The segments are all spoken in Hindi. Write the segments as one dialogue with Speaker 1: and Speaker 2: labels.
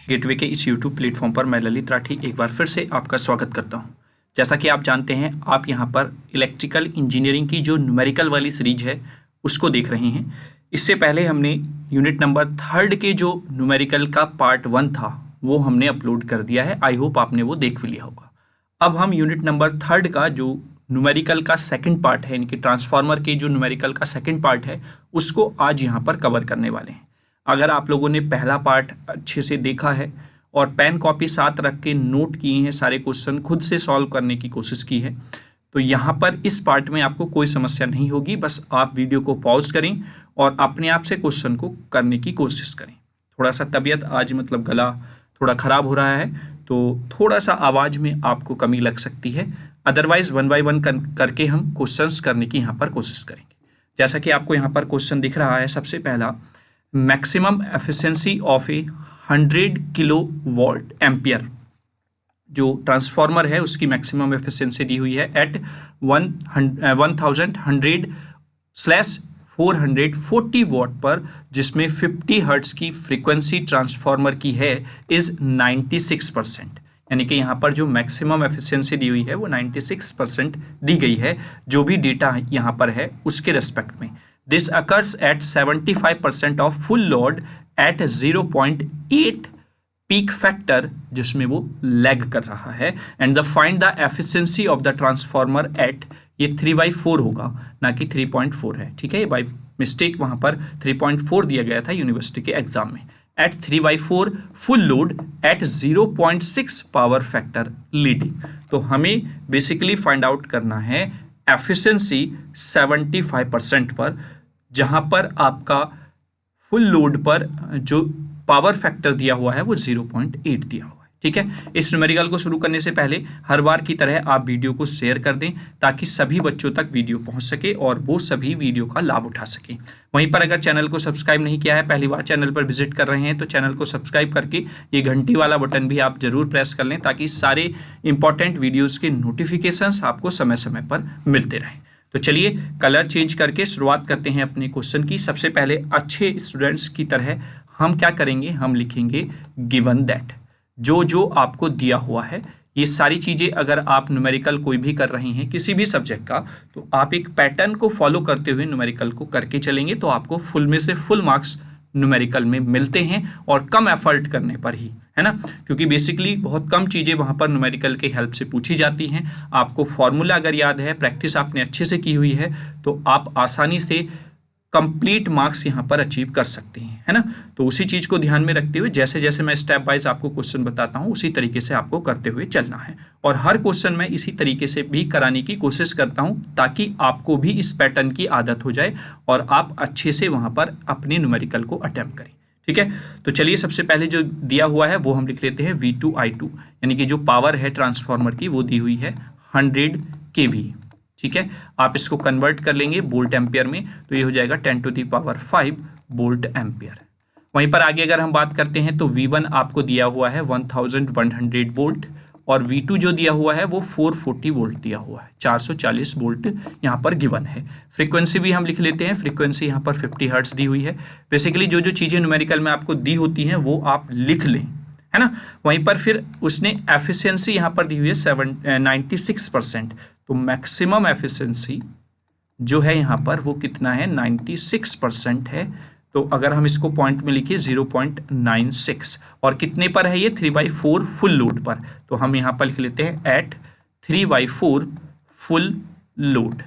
Speaker 1: गेटवे के इस यूट्यूब प्लेटफॉर्म पर मैं ललित राठी एक बार फिर से आपका स्वागत करता हूं। जैसा कि आप जानते हैं, आप यहां पर इलेक्ट्रिकल इंजीनियरिंग की जो न्यूमेरिकल वाली सीरीज है उसको देख रहे हैं। इससे पहले हमने यूनिट नंबर 3 के जो न्यूमेरिकल का पार्ट 1 था वो हमने अपलोड कर दिया है। आई होप आपने वो देख भी लिया होगा। अब हम यूनिट नंबर 3 का जो न्यूमेरिकल का सेकेंड पार्ट है, यानी कि ट्रांसफार्मर के जो न्यूमेरिकल का सेकेंड पार्ट है उसको आज यहाँ पर कवर करने वाले हैं। अगर आप लोगों ने पहला पार्ट अच्छे से देखा है और पेन कॉपी साथ रख के नोट किए हैं, सारे क्वेश्चन खुद से सॉल्व करने की कोशिश की है, तो यहाँ पर इस पार्ट में आपको कोई समस्या नहीं होगी। बस आप वीडियो को पॉज करें और अपने आप से क्वेश्चन को करने की कोशिश करें। थोड़ा सा तबीयत आज मतलब गला थोड़ा ख़राब हो रहा है, तो थोड़ा सा आवाज़ में आपको कमी लग सकती है। अदरवाइज 1 बाय 1 करके हम क्वेश्चंस करने की यहाँ पर कोशिश करेंगे। जैसा कि आपको यहाँ पर क्वेश्चन दिख रहा है, सबसे पहला, maximum efficiency of A 100 kilo volt ampere जो ट्रांसफार्मर है उसकी मैक्सिमम एफिशिएंसी दी हुई है एट 1100/440 वॉट पर, जिसमें 50 हर्ट्ज की फ्रीक्वेंसी ट्रांसफार्मर की है, इज 96%। यानी कि यहाँ पर जो मैक्सिमम एफिशिएंसी दी हुई है वो 96% दी गई है, जो भी डेटा यहाँ पर है उसके रेस्पेक्ट में। This occurs at 75% of full load at 0.8 peak factor, जिसमें वो लैग कर रहा है। And the find the efficiency of the transformer at, ये 3/4 होगा ना कि 3.4 है, ठीक है। ये बाई मिस्टेक वहाँ पर 3.4 दिया गया था यूनिवर्सिटी के एग्जाम में। At 3/4 full load at 0.6 power factor leading. तो हमें बेसिकली फाइंड आउट करना है एफिशिएंसी 75% पर, जहाँ पर आपका फुल लोड पर जो पावर फैक्टर दिया हुआ है वो 0.8 दिया हुआ है, ठीक है। इस न्यूमेरिकल को शुरू करने से पहले हर बार की तरह आप वीडियो को शेयर कर दें ताकि सभी बच्चों तक वीडियो पहुंच सके और वो सभी वीडियो का लाभ उठा सकें। वहीं पर अगर चैनल को सब्सक्राइब नहीं किया है, पहली बार चैनल पर विजिट कर रहे हैं, तो चैनल को सब्सक्राइब करके ये घंटी वाला बटन भी आप जरूर प्रेस कर लें ताकि सारे इंपॉर्टेंट वीडियोज़ के नोटिफिकेशंस आपको समय समय पर मिलते रहें। तो चलिए कलर चेंज करके शुरुआत करते हैं अपने क्वेश्चन की। सबसे पहले अच्छे स्टूडेंट्स की तरह हम क्या करेंगे, हम लिखेंगे गिवन दैट। जो जो आपको दिया हुआ है ये सारी चीज़ें, अगर आप न्यूमेरिकल कोई भी कर रहे हैं किसी भी सब्जेक्ट का, तो आप एक पैटर्न को फॉलो करते हुए न्यूमेरिकल को करके चलेंगे तो आपको फुल में से फुल मार्क्स न्यूमेरिकल में मिलते हैं, और कम एफर्ट करने पर ही, है ना। क्योंकि बेसिकली बहुत कम चीज़ें वहाँ पर न्यूमेरिकल के हेल्प से पूछी जाती हैं। आपको फॉर्मूला अगर याद है, प्रैक्टिस आपने अच्छे से की हुई है, तो आप आसानी से कंप्लीट मार्क्स यहाँ पर अचीव कर सकते हैं, है ना। तो उसी चीज़ को ध्यान में रखते हुए जैसे जैसे मैं स्टेप वाइज आपको क्वेश्चन बताता हूँ उसी तरीके से आपको करते हुए चलना है, और हर क्वेश्चन मैं इसी तरीके से भी कराने की कोशिश करता हूँ ताकि आपको भी इस पैटर्न की आदत हो जाए और आप अच्छे से वहाँ पर अपने न्यूमेरिकल को अटेम्प्ट करें, ठीक है। तो चलिए सबसे पहले जो दिया हुआ है वो हम लिख लेते हैं V2I2, यानी कि जो पावर है ट्रांसफार्मर की वो दी हुई है 100 kV, ठीक है। आप इसको कन्वर्ट कर लेंगे वोल्ट एम्पियर में, तो ये हो जाएगा 10⁵ वोल्ट एम्पियर। वहीं पर आगे अगर हम बात करते हैं तो V1 आपको दिया हुआ है 1100 वोल्ट, और V2 जो दिया हुआ है वो 440 वोल्ट दिया हुआ है, 440 वोल्ट यहाँ पर गिवन है। फ्रीक्वेंसी भी हम लिख लेते हैं, फ्रीक्वेंसी यहाँ पर 50 हर्ट्ज दी हुई है। बेसिकली जो जो चीज़ें न्यूमेरिकल में आपको दी होती हैं वो आप लिख लें, है ना। वहीं पर फिर उसने एफिशिएंसी यहाँ पर दी हुई है 96%, तो मैक्सिमम एफिशिएंसी जो है यहाँ पर वो कितना है, 96% है। तो अगर हम इसको पॉइंट में लिखिए 0.96, और कितने पर है ये, 3/4 फुल लोड पर, तो हम यहाँ पर लिख लेते हैं एट 3/4 फुल लोड,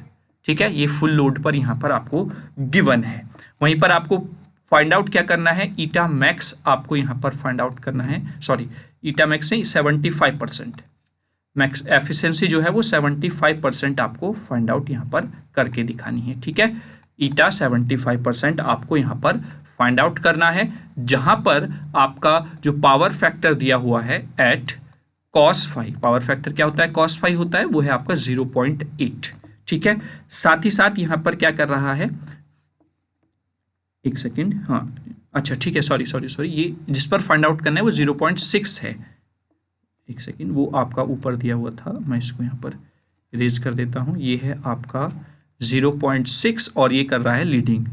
Speaker 1: ठीक है। ये फुल लोड पर यहाँ पर आपको गिवन है। वहीं पर आपको फाइंड आउट क्या करना है, ईटा मैक्स आपको यहाँ पर फाइंड आउट करना है, सॉरी ईटा मैक्स नहीं, 75%, मैक्स एफिशिएंसी जो है वो 75% आपको फाइंड आउट यहाँ पर करके दिखानी है, ठीक है। ईटा 75% आपको यहाँ पर फाइंड आउट करना है, जहाँ पर आपका जो पावर फैक्टर दिया हुआ है एट cos⁵, पावर फैक्टर क्या होता है, cos⁵ होता है, वो है आपका 0.8, ठीक है। साथ ही साथ यहाँ पर क्या कर रहा है, एक सेकेंड, हाँ अच्छा ठीक है, सॉरी, ये जिस पर फाइंड आउट करना है वो 0.6 है। एक सेकेंड, वो आपका ऊपर दिया हुआ था, मैं इसको यहाँ पर इरेज कर देता हूँ। ये है आपका 0.6 और ये कर रहा है लीडिंग,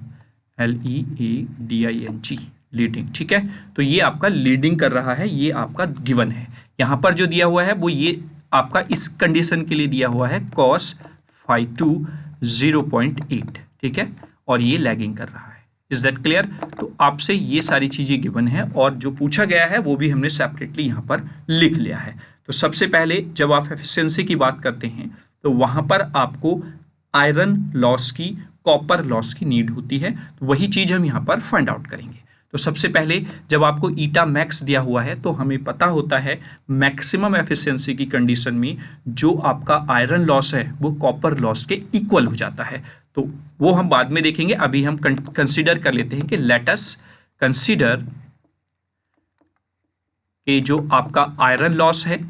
Speaker 1: LEADING, लीडिंग, ठीक है। तो ये आपका लीडिंग कर रहा है, ये आपका गिवन है। यहाँ पर जो दिया हुआ है वो ये आपका इस कंडीशन के लिए दिया हुआ है cos phi 2 0.8, ठीक है, और ये लैगिंग कर रहा है। Is that clear? तो आपसे ये सारी चीजें गिवन है और जो पूछा गया है वो भी हमने सेपरेटली यहाँ पर लिख लिया है। तो सबसे पहले जब आप एफिशिएंसी की बात करते हैं तो वहां पर आपको आयरन लॉस की, कॉपर लॉस की नीड होती है, तो वही चीज हम यहाँ पर फाइंड आउट करेंगे। तो सबसे पहले जब आपको ईटा मैक्स दिया हुआ है तो हमें पता होता है मैक्सिमम एफिशिएंसी की कंडीशन में जो आपका आयरन लॉस है वो कॉपर लॉस के इक्वल हो जाता है। तो वो हम बाद में देखेंगे, अभी हम कंसीडर कर लेते हैं कि लेट अस कंसीडर कि जो आपका आयरन लॉस है,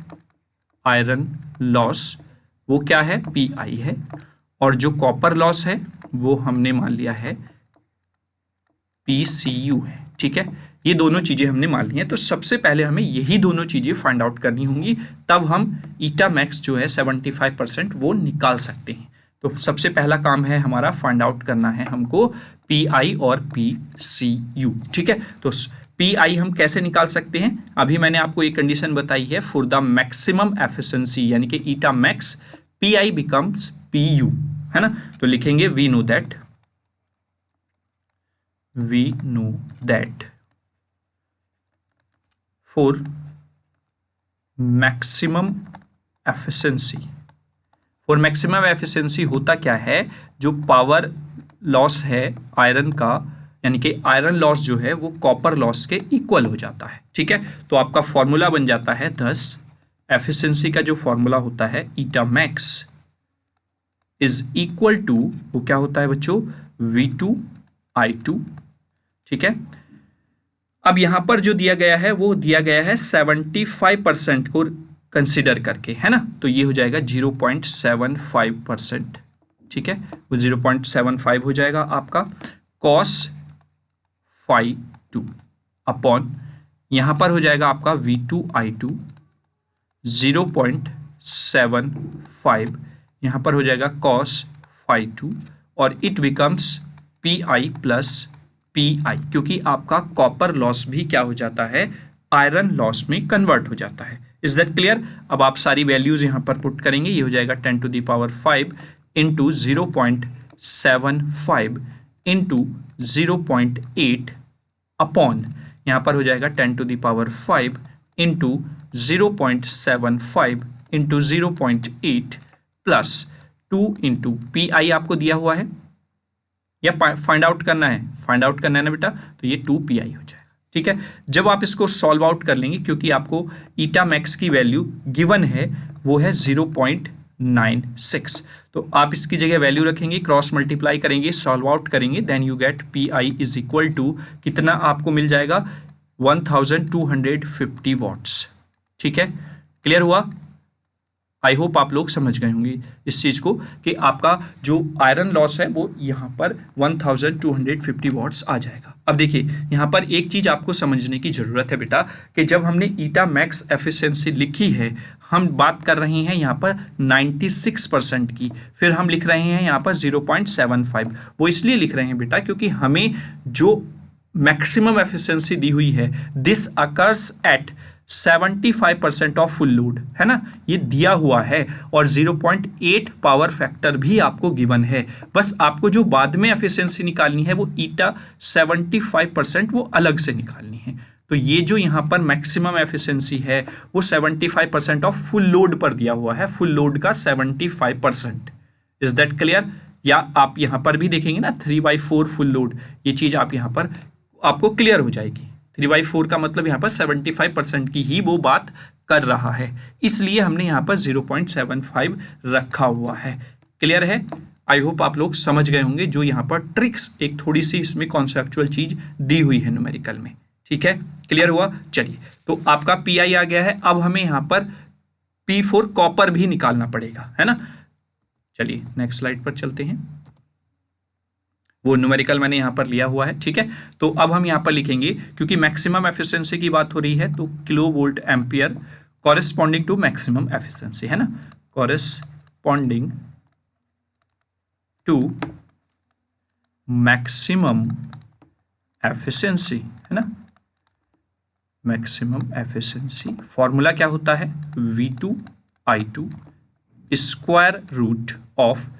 Speaker 1: आयरन लॉस वो क्या है, पीआई है, और जो कॉपर लॉस है वो हमने मान लिया है पीसीयू है, ठीक है। ये दोनों चीजें हमने मान ली हैं। तो सबसे पहले हमें यही दोनों चीजें फाइंड आउट करनी होंगी, तब हम ईटा मैक्स जो है 75% वो निकाल सकते हैं। तो सबसे पहला काम है हमारा फाइंड आउट करना है हमको पी आई और पी सी यू, ठीक है। तो पी आई हम कैसे निकाल सकते हैं, अभी मैंने आपको एक कंडीशन बताई है, फॉर द मैक्सिमम एफिशिएंसी यानी कि eta max P I becomes P U, है ना। तो लिखेंगे we know that for maximum efficiency, for maximum efficiency होता क्या है, जो पावर लॉस है आयरन का, यानी कि आयरन लॉस जो है वो कॉपर लॉस के इक्वल हो जाता है, ठीक है। तो आपका फॉर्मूला बन जाता है, थस एफिशिएंसी का जो फॉर्मूला होता है ईटा मैक्स इज इक्वल टू, वो क्या होता है बच्चों, V2I2, ठीक है। अब यहां पर जो दिया गया है वो दिया गया है 75% को कंसिडर करके, है ना। तो ये हो जाएगा 0.75%, ठीक है, वो 0.75 हो जाएगा आपका cos phi 2 अपॉन, यहां पर हो जाएगा आपका V2I2 0.75, यहां पर हो जाएगा cos phi 2 और it becomes Pi plus Pi, क्योंकि आपका कॉपर लॉस भी क्या हो जाता है, आयरन लॉस में कन्वर्ट हो जाता है। Is that clear? अब आप सारी वैल्यूज यहां पर पुट करेंगे, ये हो जाएगा 10 to the power 5 into 0.75 into 0.8 upon, यहां पर हो जाएगा 10 to the power 5 into 0.75 into 0.8 plus 2 into P I आपको दिया हुआ है या फाइंड आउट करना है, फाइंड आउट करना है ना बेटा, तो ये 2 PI हो जाएगा, ठीक है। जब आप इसको सॉल्व आउट कर लेंगे, क्योंकि आपको ईटा मैक्स की वैल्यू गिवन है वो है 0.96, तो आप इसकी जगह वैल्यू रखेंगे, क्रॉस मल्टीप्लाई करेंगे, सॉल्व आउट करेंगे, then you get PI is equal to कितना आपको मिल जाएगा, 1250 वॉट्स, ठीक है। क्लियर हुआ? आई होप आप लोग समझ गए होंगे इस चीज़ को कि आपका जो आयरन लॉस है वो यहाँ पर 1250 वॉट्स आ जाएगा। अब देखिए यहाँ पर एक चीज़ आपको समझने की ज़रूरत है बेटा, कि जब हमने ईटा मैक्स एफिशिएंसी लिखी है, हम बात कर रहे हैं यहाँ पर 96% की, फिर हम लिख रहे हैं यहाँ पर 0.75, वो इसलिए लिख रहे हैं बेटा क्योंकि हमें जो मैक्सिमम एफिशिएंसी दी हुई है, this occurs at 75% of full load, है ना, ये दिया हुआ है, और 0.8 पावर फैक्टर भी आपको गिवन है। बस आपको जो बाद में एफिशिएंसी निकालनी है वो ईटा 75% वो अलग से निकालनी है। तो ये जो यहाँ पर मैक्सिमम एफिशिएंसी है वो 75% ऑफ फुल लोड पर दिया हुआ है, फुल लोड का 75%। Is that clear? या आप यहाँ पर भी देखेंगे ना 3/4 फुल लोड, ये चीज आप यहाँ पर आपको क्लियर हो जाएगी। 3/4 का मतलब यहाँ पर 75% की ही वो बात कर रहा है, इसलिए हमने यहाँ पर 0.75 रखा हुआ है। क्लियर है? आई होप आप लोग समझ गए होंगे, जो यहाँ पर ट्रिक्स एक थोड़ी सी इसमें कॉन्सेप्चुअल चीज दी हुई है न्यूमेरिकल में, ठीक है। क्लियर हुआ? चलिए, तो आपका PI आ गया है, अब हमें यहाँ पर P4 कॉपर भी निकालना पड़ेगा, है ना। चलिए नेक्स्ट स्लाइड पर चलते हैं, वो न्यूमेरिकल मैंने यहाँ पर लिया हुआ है, ठीक है। तो अब हम यहाँ पर लिखेंगे, क्योंकि मैक्सिमम एफिशिएंसी की बात हो रही है, तो kilo volt ampere corresponding to maximum efficiency, है ना, कॉरेस्पॉन्डिंग टू मैक्सिमम एफिशिएंसी, है ना, मैक्सिमम एफिशिएंसी फॉर्मूला क्या होता है, V2I2 square root of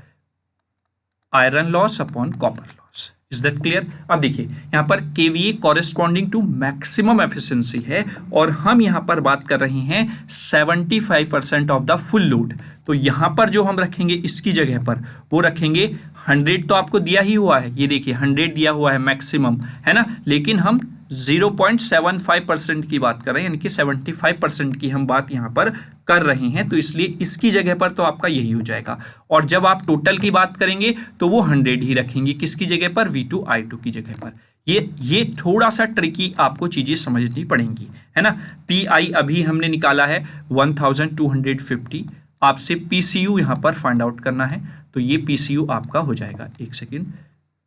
Speaker 1: iron loss upon copper loss. Is that clear? अब देखिए यहाँ पर KVA corresponding to maximum efficiency है और हम यहाँ पर बात कर रहे हैं 75% ऑफ द फुल लोड। तो यहाँ पर जो हम रखेंगे इसकी जगह पर वो रखेंगे 100, तो आपको दिया ही हुआ है, ये देखिए 100 दिया हुआ है मैक्सिमम, है ना, लेकिन हम 0.75% की बात कर रहे हैं, यानी कि 75% की हम बात यहाँ पर कर रहे हैं, तो इसलिए इसकी जगह पर तो आपका यही हो जाएगा। और जब आप टोटल की बात करेंगे तो वो 100 ही रखेंगे, किसकी जगह पर, V2I2 की जगह पर। ये थोड़ा सा ट्रिकी आपको चीजें समझनी पड़ेंगी, है ना। PI अभी हमने निकाला है 1250, आपसे PCU यहाँ पर फाइंड आउट करना है, तो ये PCU आपका हो जाएगा, एक सेकेंड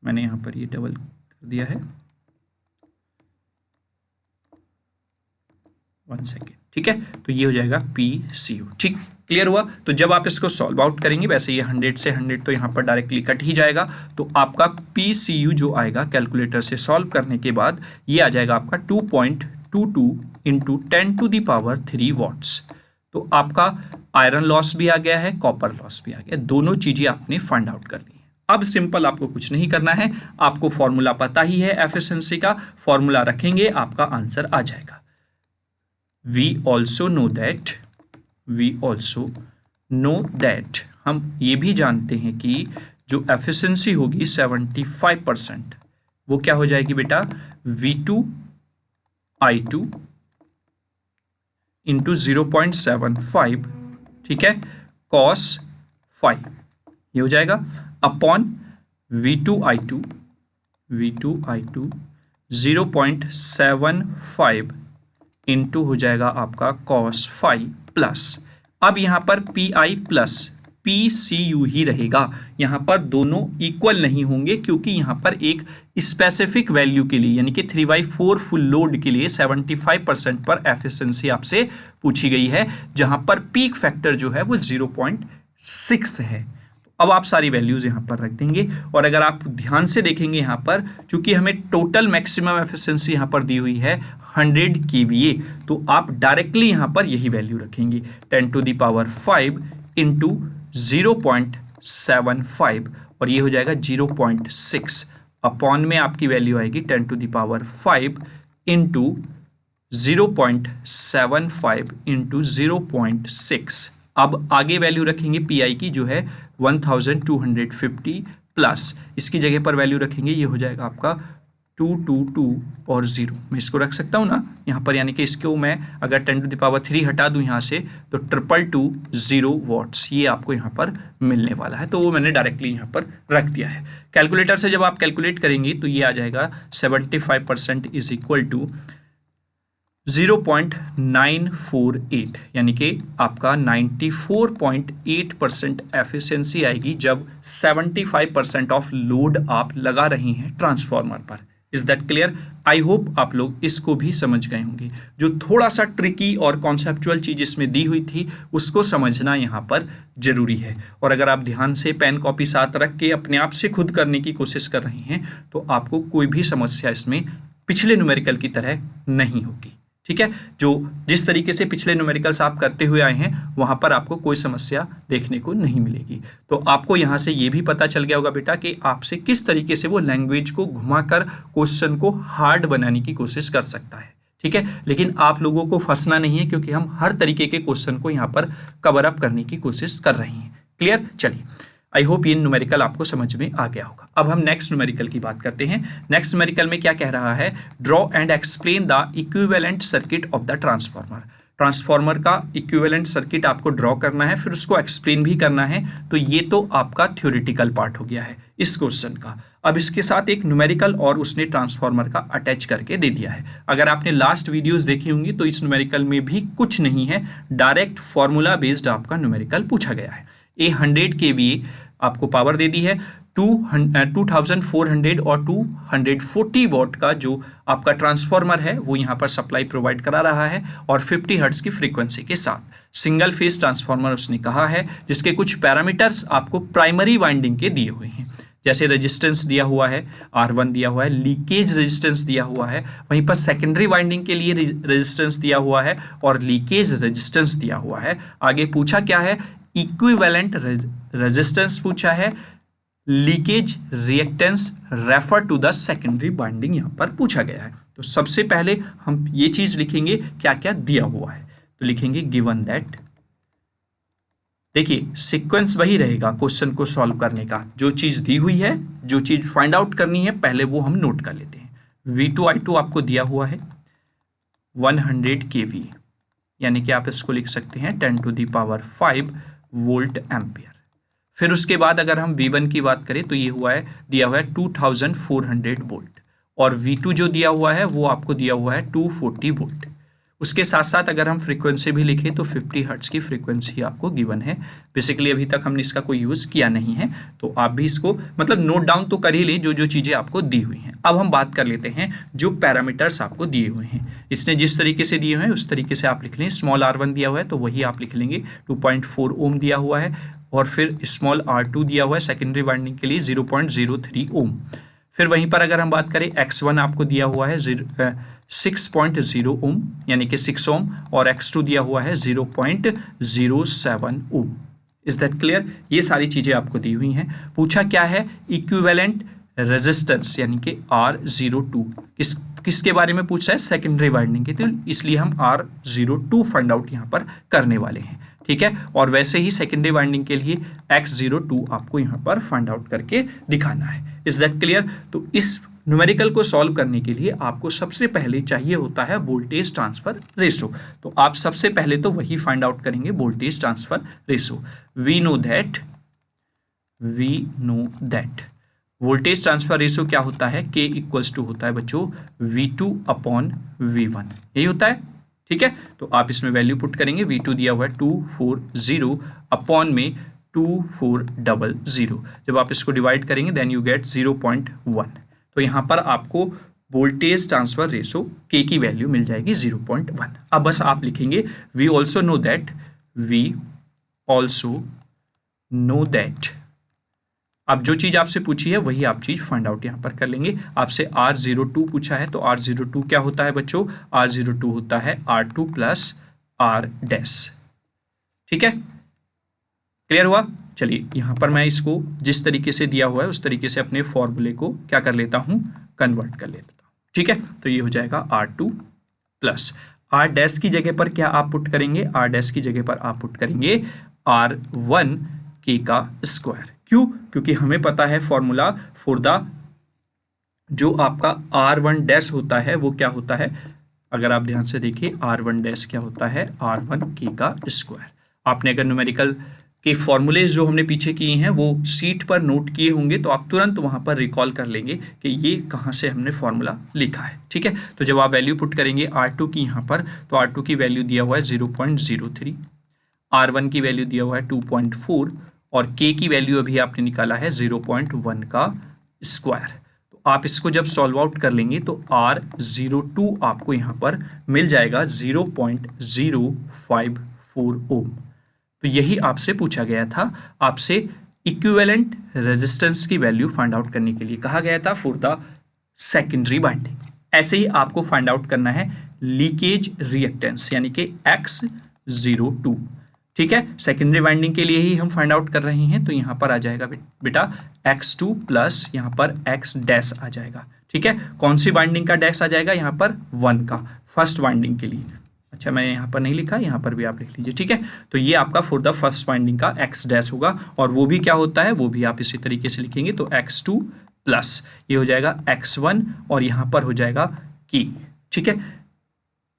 Speaker 1: मैंने यहाँ पर ये डबल कर दिया है, 1 सेकेंड, ठीक है, तो ये हो जाएगा PCU। ठीक, क्लियर हुआ? तो जब आप इसको सॉल्व आउट करेंगे, वैसे ये 100 से 100 तो यहाँ पर डायरेक्टली कट ही जाएगा, तो आपका PCU जो आएगा कैलकुलेटर से सॉल्व करने के बाद ये आ जाएगा आपका 2.22 इंटू 10⁻³ वॉट्स। तो आपका आयरन लॉस भी आ गया है, कॉपर लॉस भी आ गया, दोनों चीजें आपने फाइंड आउट कर ली है। अब सिंपल आपको कुछ नहीं करना है, आपको फॉर्मूला पता ही है एफिशिएंसी का, फॉर्मूला रखेंगे आपका आंसर आ जाएगा। We also know that हम ये भी जानते हैं कि जो एफिशिएंसी होगी 75%, वो क्या हो जाएगी बेटा, V2I2 इंटू 0.75, ठीक है, cos 5 ये हो जाएगा, अपॉन V2I2 0.75 इंटू हो जाएगा आपका cos 5 प्लस, अब यहाँ पर PI प्लस PCU ही रहेगा, यहाँ पर दोनों इक्वल नहीं होंगे क्योंकि यहाँ पर एक स्पेसिफिक वैल्यू के लिए, यानी कि 3/4 फुल लोड के लिए 75% पर एफिशिएंसी आपसे पूछी गई है, जहाँ पर पीक फैक्टर जो है वो 0.6 है। अब आप सारी वैल्यूज यहाँ पर रख देंगे, और अगर आप ध्यान से देखेंगे यहाँ पर, चूंकि हमें टोटल मैक्सिमम एफिशिएंसी यहाँ पर दी हुई है 100 kVA, तो आप डायरेक्टली यहाँ पर यही वैल्यू रखेंगे 10⁵ इंटू 0.75 और ये हो जाएगा 0.6, अपॉन में आपकी वैल्यू आएगी 10⁵ इंटू 0.75 इंटू 0.6। अब आगे वैल्यू रखेंगे PI की जो है 1250 प्लस, इसकी जगह पर वैल्यू रखेंगे, ये हो जाएगा आपका 222 और 0, मैं इसको रख सकता हूँ ना यहाँ पर, यानी कि इसको मैं अगर 10⁻³ हटा दूँ यहाँ से तो 222 वॉट्स ये आपको यहाँ पर मिलने वाला है, तो वो मैंने डायरेक्टली यहाँ पर रख दिया है। कैलकुलेटर से जब आप कैलकुलेट करेंगे तो ये आ जाएगा 75% इज इक्वल टू 0.948, यानी कि आपका 94.8% एफिशिएंसी आएगी जब 75% ऑफ लोड आप लगा रहे हैं ट्रांसफार्मर पर। Is that clear? I hope आप लोग इसको भी समझ गए होंगे। जो थोड़ा सा ट्रिकी और कॉन्सेप्चुअल चीज इसमें दी हुई थी उसको समझना यहाँ पर जरूरी है, और अगर आप ध्यान से पेन कॉपी साथ रख के अपने आप से खुद करने की कोशिश कर रहे हैं तो आपको कोई भी समस्या इसमें पिछले न्यूमेरिकल की तरह नहीं होगी। ठीक है, जो जिस तरीके से पिछले न्यूमेरिकल्स आप करते हुए आए हैं वहां पर आपको कोई समस्या देखने को नहीं मिलेगी। तो आपको यहां से ये भी पता चल गया होगा बेटा कि आपसे किस तरीके से वो लैंग्वेज को घुमाकर क्वेश्चन को हार्ड बनाने की कोशिश कर सकता है। ठीक है, लेकिन आप लोगों को फंसना नहीं है क्योंकि हम हर तरीके के क्वेश्चन को यहाँ पर कवर अप करने की कोशिश कर रहे हैं। क्लियर? चलिए, आई होप ये न्यूमेरिकल आपको समझ में आ गया होगा। अब हम नेक्स्ट न्यूमेरिकल की बात करते हैं। नेक्स्ट न्यूमेरिकल में क्या कह रहा है, draw and explain the equivalent circuit of the transformer. Transformer का इक्विवेलेंट सर्किट आपको ड्रॉ करना है, फिर उसको एक्सप्लेन भी करना है। तो ये तो आपका थ्योरेटिकल पार्ट हो गया है इस क्वेश्चन का। अब इसके साथ एक न्यूमेरिकल और उसने ट्रांसफार्मर का अटैच करके दे दिया है। अगर आपने लास्ट वीडियोस देखी होंगी तो इस न्यूमेरिकल में भी कुछ नहीं है, डायरेक्ट फॉर्मूला बेस्ड आपका न्यूमेरिकल पूछा गया है। 100 kVA आपको पावर दे दी है, 2400 और 240 वॉट का जो आपका ट्रांसफार्मर है वो यहाँ पर सप्लाई प्रोवाइड करा रहा है, और 50 हर्ट्ज की फ्रीक्वेंसी के साथ सिंगल फेज ट्रांसफार्मर उसने कहा है, जिसके कुछ पैरामीटर्स आपको प्राइमरी वाइंडिंग के दिए हुए हैं। जैसे रेजिस्टेंस दिया हुआ है R1 दिया हुआ है, लीकेज रेजिस्टेंस दिया हुआ है, वहीं पर सेकेंडरी वाइंडिंग के लिए रेजिस्टेंस दिया हुआ है और लीकेज रेजिस्टेंस दिया हुआ है। आगे पूछा क्या है, इक्विवेलेंट रेजिस्टेंस पूछा है, leakage reactance refer to the secondary winding यहाँ पर पूछा गया है। तो सबसे पहले हम ये चीज लिखेंगे क्या क्या दिया हुआ है, तो लिखेंगे गिवन दैट, देखिए सीक्वेंस वही रहेगा क्वेश्चन को सॉल्व करने का, जो चीज दी हुई है, जो चीज फाइंड आउट करनी है पहले वो हम नोट कर लेते हैं। V2I2 आपको दिया हुआ है 100 kV, यानी कि आप इसको लिख सकते हैं 10⁵ वोल्ट एम्पियर। फिर उसके बाद अगर हम V1 की बात करें तो ये हुआ है, दिया हुआ है 2400 वोल्ट, और V2 जो दिया हुआ है वो आपको दिया हुआ है 240 वोल्ट। उसके साथ साथ अगर हम फ्रीक्वेंसी भी लिखें तो 50 हर्ट्ज की फ्रीक्वेंसी आपको गिवन है। बेसिकली अभी तक हमने इसका कोई यूज़ किया नहीं है, तो आप भी इसको मतलब नोट डाउन तो कर ही लें जो जो चीज़ें आपको दी हुई हैं। अब हम बात कर लेते हैं जो पैरामीटर्स आपको दिए हुए हैं, इसने जिस तरीके से दिए हुए हैं उस तरीके से आप लिख लें। स्मॉल R1 दिया हुआ है तो वही आप लिख लेंगे, 2.4 ओम दिया हुआ है, और फिर स्मॉल R2 दिया हुआ है सेकेंडरी वाइंडिंग के लिए 0.03 ओम। फिर वहीं पर अगर हम बात करें X1 आपको दिया हुआ है 6.0 ओम यानी कि 6 ओम, और X2 दिया हुआ है 0.07 ओम। Is that clear? ये सारी चीज़ें आपको दी हुई हैं। पूछा क्या है, इक्विवेलेंट रेजिस्टेंस यानी कि R02 किसके बारे में पूछ रहा है, सेकेंडरी वाइंडिंग के, तो इसलिए हम R02 फाइंड आउट यहाँ पर करने वाले हैं। ठीक है, और वैसे ही सेकेंडरी वाइंडिंग के लिए X02 आपको यहाँ पर फाइंड आउट करके दिखाना है। Is that clear? तो इस न्यूमेरिकल को सॉल्व करने के लिए आपको सबसे पहले चाहिए होता है वोल्टेज ट्रांसफर रेशो। तो आप सबसे पहले तो वही फाइंड आउट करेंगे, voltage transfer ratio. We know that voltage transfer ratio क्या होता है, K इक्वल्स टू होता है बच्चों V2/V1, यही होता है। ठीक है, तो आप इसमें वैल्यू पुट करेंगे। V2 दिया हुआ है 240 अपॉन में 2400। जब आप इसको डिवाइड करेंगे देन यू गेट 0.1। तो यहाँ पर आपको वोल्टेज ट्रांसफर रेशो K की वैल्यू मिल जाएगी 0.1। अब बस आप लिखेंगे वी ऑल्सो नो दैट। अब जो चीज़ आपसे पूछी है वही आप चीज़ फाइंड आउट यहाँ पर कर लेंगे। आपसे R02 पूछा है तो R02 क्या होता है बच्चों, R02 होता है R2 प्लस R डैश। ठीक है, क्लियर हुआ? चलिए यहाँ पर मैं इसको जिस तरीके से दिया हुआ है उस तरीके से अपने फॉर्मूले को क्या कर लेता हूँ, कन्वर्ट कर लेता हूँ। ठीक है, तो ये हो जाएगा R2 प्लस R डैश की जगह पर क्या आप पुट करेंगे, R डैश की जगह पर आप पुट करेंगे R1 K का स्क्वायर। क्यों? क्योंकि हमें पता है फॉर्मूला फॉर द जो आपका R1 डैश होता है वो क्या होता है, अगर आप ध्यान से देखिए R1 डैश क्या होता है, R1 K का स्क्वायर। आपने अगर न्यूमेरिकल के फॉर्मूलेज जो हमने पीछे किए हैं वो सीट पर नोट किए होंगे तो आप तुरंत वहां पर रिकॉल कर लेंगे कि ये कहाँ से हमने फॉर्मूला लिखा है। ठीक है, तो जब आप वैल्यू पुट करेंगे R2 की यहाँ पर, तो R2 की वैल्यू दिया हुआ है 0.03, R1 की वैल्यू दिया हुआ है 2.4 और K की वैल्यू अभी आपने निकाला है 0.1 का स्क्वायर। तो आप इसको जब सॉल्व आउट कर लेंगे तो R02 आपको यहाँ पर मिल जाएगा 0.054 ओम। तो यही आपसे पूछा गया था, आपसे इक्विवेलेंट रेजिस्टेंस की वैल्यू फाइंड आउट करने के लिए कहा गया था फॉर द सेकेंडरी वाइंडिंग। ऐसे ही आपको फाइंड आउट करना है लीकेज रिएक्टेंस यानी कि X02। ठीक है, सेकेंडरी वाइंडिंग के लिए ही हम फाइंड आउट कर रहे हैं, तो यहाँ पर आ जाएगा बेटा X2 प्लस यहाँ पर X डैश आ जाएगा। ठीक है, कौन सी वाइंडिंग का डैश आ जाएगा, यहाँ पर 1 का, फर्स्ट वाइंडिंग के लिए। अच्छा, मैंने यहाँ पर नहीं लिखा, यहाँ पर भी आप लिख लीजिए। ठीक है, तो ये आपका फॉर द फर्स्ट वाइंडिंग का X डैश होगा, और वो भी क्या होता है वो भी आप इसी तरीके से लिखेंगे। तो X2 प्लस ये हो जाएगा X1 और यहाँ पर हो जाएगा K। ठीक है,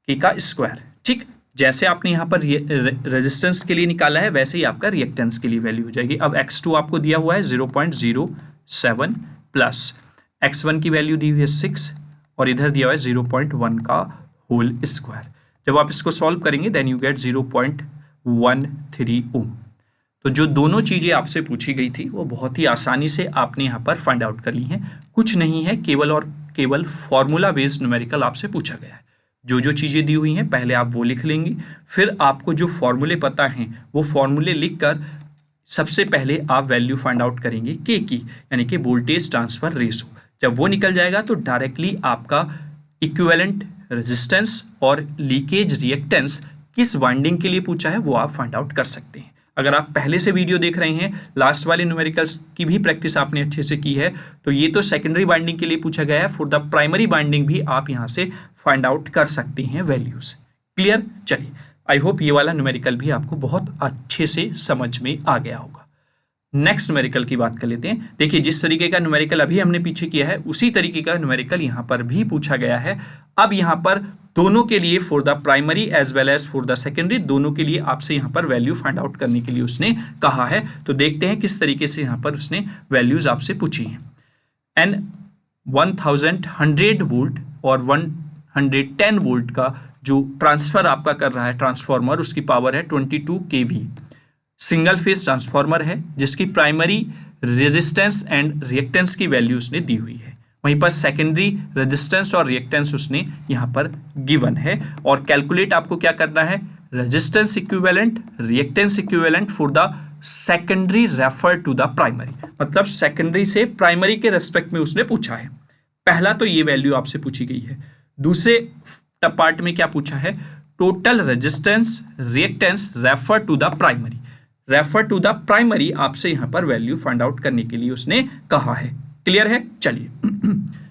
Speaker 1: K का स्क्वायर। ठीक, जैसे आपने यहाँ पर रेजिस्टेंस के लिए निकाला है वैसे ही आपका रिएक्टेंस के लिए वैल्यू हो जाएगी। अब X2 आपको दिया हुआ है 0.07 प्लस X1 की वैल्यू दी हुई है 6 और इधर दिया हुआ है 0.1 का होल स्क्वायर। जब आप इसको सॉल्व करेंगे देन यू गेट 0.13 ओम। तो जो दोनों चीज़ें आपसे पूछी गई थी वो बहुत ही आसानी से आपने यहाँ पर फाइंड आउट कर ली हैं। कुछ नहीं है, केवल और केवल फॉर्मूला बेस्ड न्यूमेरिकल आपसे पूछा गया है। जो जो चीज़ें दी हुई हैं पहले आप वो लिख लेंगे, फिर आपको जो फॉर्मूले पता हैं वो फॉर्मूले लिखकर सबसे पहले आप वैल्यू फाइंड आउट करेंगे के की, यानी कि वोल्टेज ट्रांसफर रेशो। जब वो निकल जाएगा तो डायरेक्टली आपका इक्विवेलेंट रेजिस्टेंस और लीकेज रिएक्टेंस किस वाइंडिंग के लिए पूछा है वो आप फाइंड आउट कर सकते हैं। अगर आप पहले से वीडियो देख रहे हैं, लास्ट वाले न्यूमेरिकल्स की भी प्रैक्टिस आपने अच्छे से की है, तो ये तो सेकेंडरी बाइंडिंग के लिए पूछा गया है। फॉर द प्राइमरी बाइंडिंग भी आप यहाँ से फाइंड आउट कर सकते हैं वैल्यूज। क्लियर? चलिए, आई होप ये वाला न्यूमेरिकल भी आपको बहुत अच्छे से समझ में आ गया होगा। नेक्स्ट न्यूमेरिकल की बात कर लेते हैं। देखिए, जिस तरीके का न्यूमेरिकल अभी हमने पीछे किया है उसी तरीके का न्यूमेरिकल यहाँ पर भी पूछा गया है। अब यहाँ पर दोनों के लिए, for the primary as well as for the secondary, दोनों के लिए आपसे यहाँ पर वैल्यू फाइंड आउट करने के लिए उसने कहा है। तो देखते हैं किस तरीके से यहाँ पर उसने वैल्यूज आपसे पूछी हैं। एन 1100 वोल्ट और 110 वोल्ट का जो ट्रांसफर आपका कर रहा है ट्रांसफॉर्मर, उसकी पावर है 22 kV। सिंगल फेज ट्रांसफॉर्मर है जिसकी प्राइमरी रेजिस्टेंस एंड रिएक्टेंस की वैल्यू उसने दी हुई है। वहीं पर सेकेंडरी रेजिस्टेंस और रिएक्टेंस उसने यहाँ पर गिवन है। और कैलकुलेट आपको क्या करना है, resistance equivalent, reactance equivalent for the secondary refer to the primary. मतलब सेकेंडरी से प्राइमरी के रेस्पेक्ट में उसने पूछा है। पहला तो ये वैल्यू आपसे पूछी गई है। दूसरे पार्ट में क्या पूछा है, total resistance reactance refer to the primary. Refer to the primary आपसे यहां पर वैल्यू फाइंड आउट करने के लिए उसने कहा है। क्लियर है? चलिए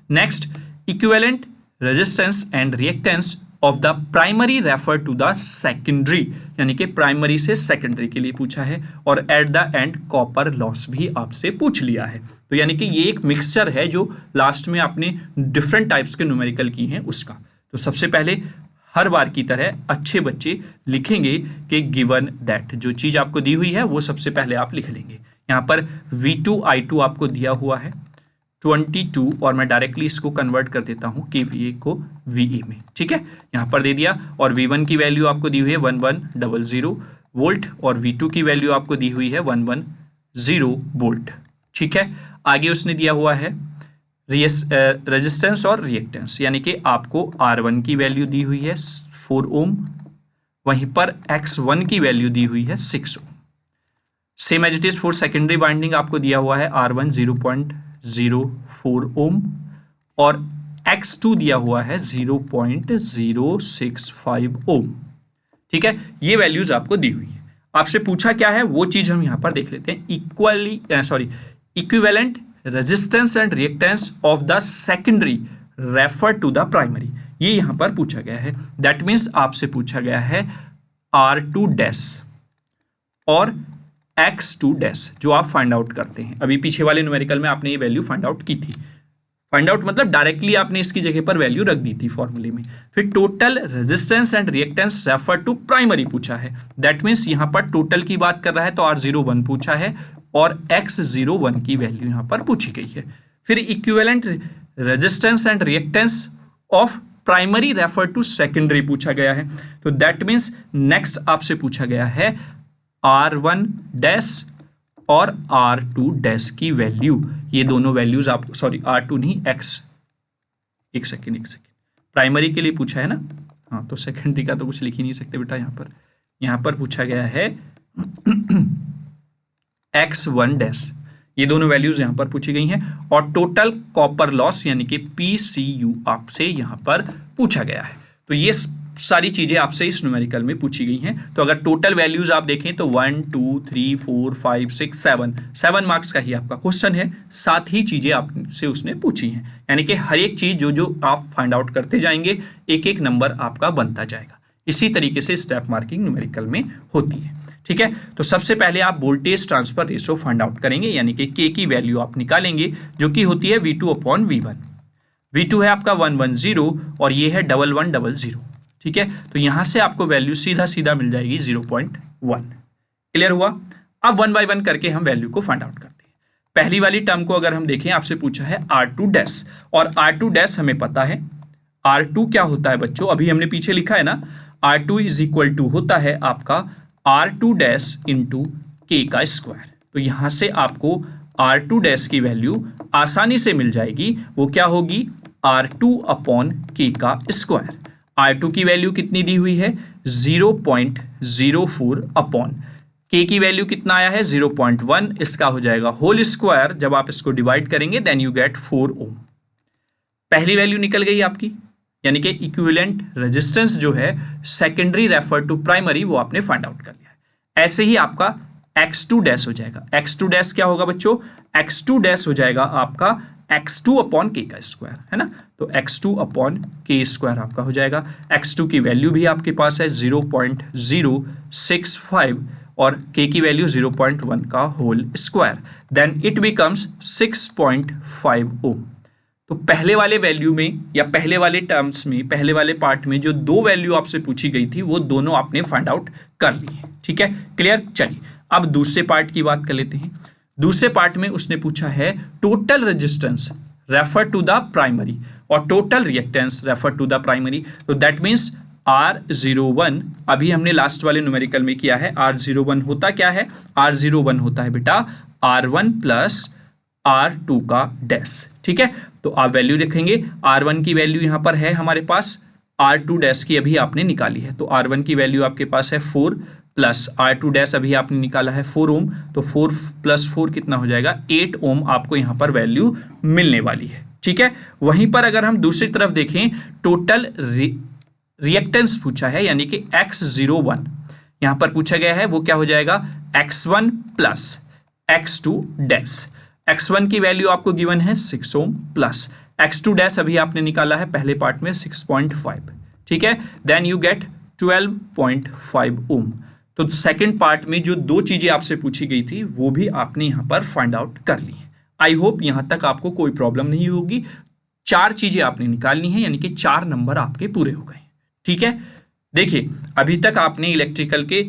Speaker 1: next, equivalent resistance and reactance of the primary refer to the secondary, यानी कि प्राइमरी से सेकेंडरी के लिए पूछा है। और eight the and copper loss भी आपसे पूछ लिया है। तो यानी कि ये एक मिक्सचर है जो लास्ट में आपने डिफरेंट टाइप्स के न्यूमेरिकल की हैं उसका। तो सबसे पहले हर बार की तरह अच्छे बच्चे लिखेंगे कि गिवन दैट, जो चीज़ आपको दी हुई है वो सबसे पहले आप लिख लेंगे। यहाँ पर V2 I2 आपको दिया हुआ है 22, और मैं डायरेक्टली इसको कन्वर्ट कर देता हूँ KVA को VA में। ठीक है, यहाँ पर दे दिया। और V1 की वैल्यू आपको दी हुई है 1100 वोल्ट और V2 की वैल्यू आपको दी हुई है 110 वोल्ट। ठीक है, आगे उसने दिया हुआ है रेजिस्टेंस और रिएक्टेंस, यानी कि आपको R1 की वैल्यू दी हुई है 4 ओम, वहीं पर X1 की वैल्यू दी हुई है 6 ohm. Same as it is for secondary winding आपको दिया हुआ है R1 0.04 ओम और X2 दिया हुआ है 0.065 ओम। ठीक है, ये वैल्यूज आपको दी हुई है। आपसे पूछा क्या है वो चीज हम यहां पर देख लेते हैं। Equivalent resistance and reactance of the secondary refer to the primary, ये यहां पर पूछा गया है। दैट मीन्स आपसे पूछा गया है R2 डैश और X2 डैश, जो आप फाइंड आउट करते हैं। अभी पीछे वाले न्यूमेरिकल में आपने ये वैल्यू फाइंड आउट की थी। फाइंड आउट मतलब डायरेक्टली आपने इसकी जगह पर वैल्यू रख दी थी फॉर्मूले में। फिर total resistance and reactance refer to primary पूछा है। दैट मीन्स यहां पर टोटल की बात कर रहा है तो R01 पूछा है और X01 की वैल्यू यहां पर पूछी गई है। फिर equivalent resistance and reactance of primary refer to secondary पूछा गया है। तो दैट मीन्स नेक्स्ट आपसे पूछा गया है R1 डैश और R2 डैश की वैल्यू। ये दोनों वैल्यूज आपको, सॉरी R2 नहीं, X, एक सेकेंड, प्राइमरी के लिए पूछा है ना। हाँ, तो सेकेंडरी का तो कुछ लिख ही नहीं सकते बेटा। यहाँ पर पूछा गया है X1 डैश, ये दोनों वैल्यूज यहाँ पर पूछी गई हैं। और टोटल कॉपर लॉस यानी कि PCU आपसे यहाँ पर पूछा गया है। तो ये सारी चीजें आपसे इस न्यूमेरिकल में पूछी गई हैं। तो अगर टोटल वैल्यूज आप देखें तो 1 2 3 4 5 6 7 मार्क्स का ही आपका क्वेश्चन है। 7 ही चीजें आपसे उसने पूछी हैं, यानी कि हर एक चीज जो आप फाइंड आउट करते जाएंगे एक एक नंबर आपका बनता जाएगा। इसी तरीके से स्टेप मार्किंग न्यूमेरिकल में होती है। ठीक है, तो सबसे पहले आप voltage transfer ratio find out करेंगे, यानी कि K की वैल्यू आप निकालेंगे जो कि होती है V2/V1। V2 है आपका 110 और ये है 1100। ठीक है, तो यहां से आपको वैल्यू सीधा सीधा मिल जाएगी 0.1। क्लियर हुआ? अब 1 बाय 1 करके हम वैल्यू को फाइंड आउट करते हैं। पहली वाली टर्म को अगर हम देखें, आपसे पूछा है R2 डैश, और R2 डैश हमें पता है R2 क्या होता है बच्चों, अभी हमने पीछे लिखा है ना, R2 इज इक्वल टू होता है आपका R2 डैश इंटू K का स्क्वायर। तो यहां से आपको R2 डैश की वैल्यू आसानी से मिल जाएगी। वो क्या होगी, R2/K का स्क्वायर। R2 की वैल्यू कितनी दी हुई है, 0.04 अपॉन के की वैल्यू कितना आया है 0.1, इसका हो जाएगा होल स्क्वायर, जब आप इसको डिवाइड करेंगे देन यू गेट 4 ओम। पहली वैल्यू निकल गई आपकी, यानी कि इक्विवेलेंट रेजिस्टेंस जो है सेकेंडरी रेफर टू प्राइमरी वो आपने फाइंड आउट कर लिया है। ऐसे ही आपका x2 डैश हो जाएगा। x2 डैश क्या होगा बच्चों, x2 डैश हो जाएगा आपका x2 अपॉन k का स्क्वायर, है ना। तो x2 अपॉन k स्क्वायर आपका हो जाएगा। x2 की वैल्यू भी आपके पास है 0.065 और k की वैल्यू 0.1 का whole square, then it becomes 6.5 ohm. तो पहले वाले वैल्यू में या पहले वाले टर्म्स में, पहले वाले पार्ट में जो दो वैल्यू आपसे पूछी गई थी वो दोनों आपने फाइंड आउट कर ली है। ठीक है, क्लियर। चलिए अब दूसरे पार्ट की बात कर लेते हैं। दूसरे पार्ट में उसने पूछा है total resistance refer to the primary और total reactance refer to the primary. तो दैट मीन्स R01, अभी हमने लास्ट वाले न्यूमेरिकल में किया है। R01 होता क्या है, R01 होता है बेटा R1 प्लस R2 का डैश। ठीक है, तो आप वैल्यू रखेंगे। R1 की वैल्यू यहाँ पर है हमारे पास, R2 डैश की अभी आपने निकाली है, तो R1 की वैल्यू आपके पास है 4 प्लस R2 डैश अभी आपने निकाला है 4 ओम, तो 4 प्लस 4 कितना हो जाएगा 8 ओम आपको यहाँ पर वैल्यू मिलने वाली है। ठीक है, वहीं पर अगर हम दूसरी तरफ देखें टोटल रिएक्टेंस पूछा है, यानी कि X01 यहाँ पर पूछा गया है, वो क्या हो जाएगा X1 plus X2 dash. X1 की वैल्यू आपको गिवन है 6 ओम प्लस X2 डैश अभी आपने निकाला है पहले पार्ट में 6.5। ठीक है, देन यू गेट 12.5 ओम। तो सेकंड पार्ट में जो दो चीजें आपसे पूछी गई थी वो भी आपने यहां पर फाइंड आउट कर ली है। आई होप यहां तक आपको कोई प्रॉब्लम नहीं होगी। 4 चीजें आपने निकालनी है, यानी कि 4 नंबर आपके पूरे हो गए। ठीक है, देखिए अभी तक आपने इलेक्ट्रिकल के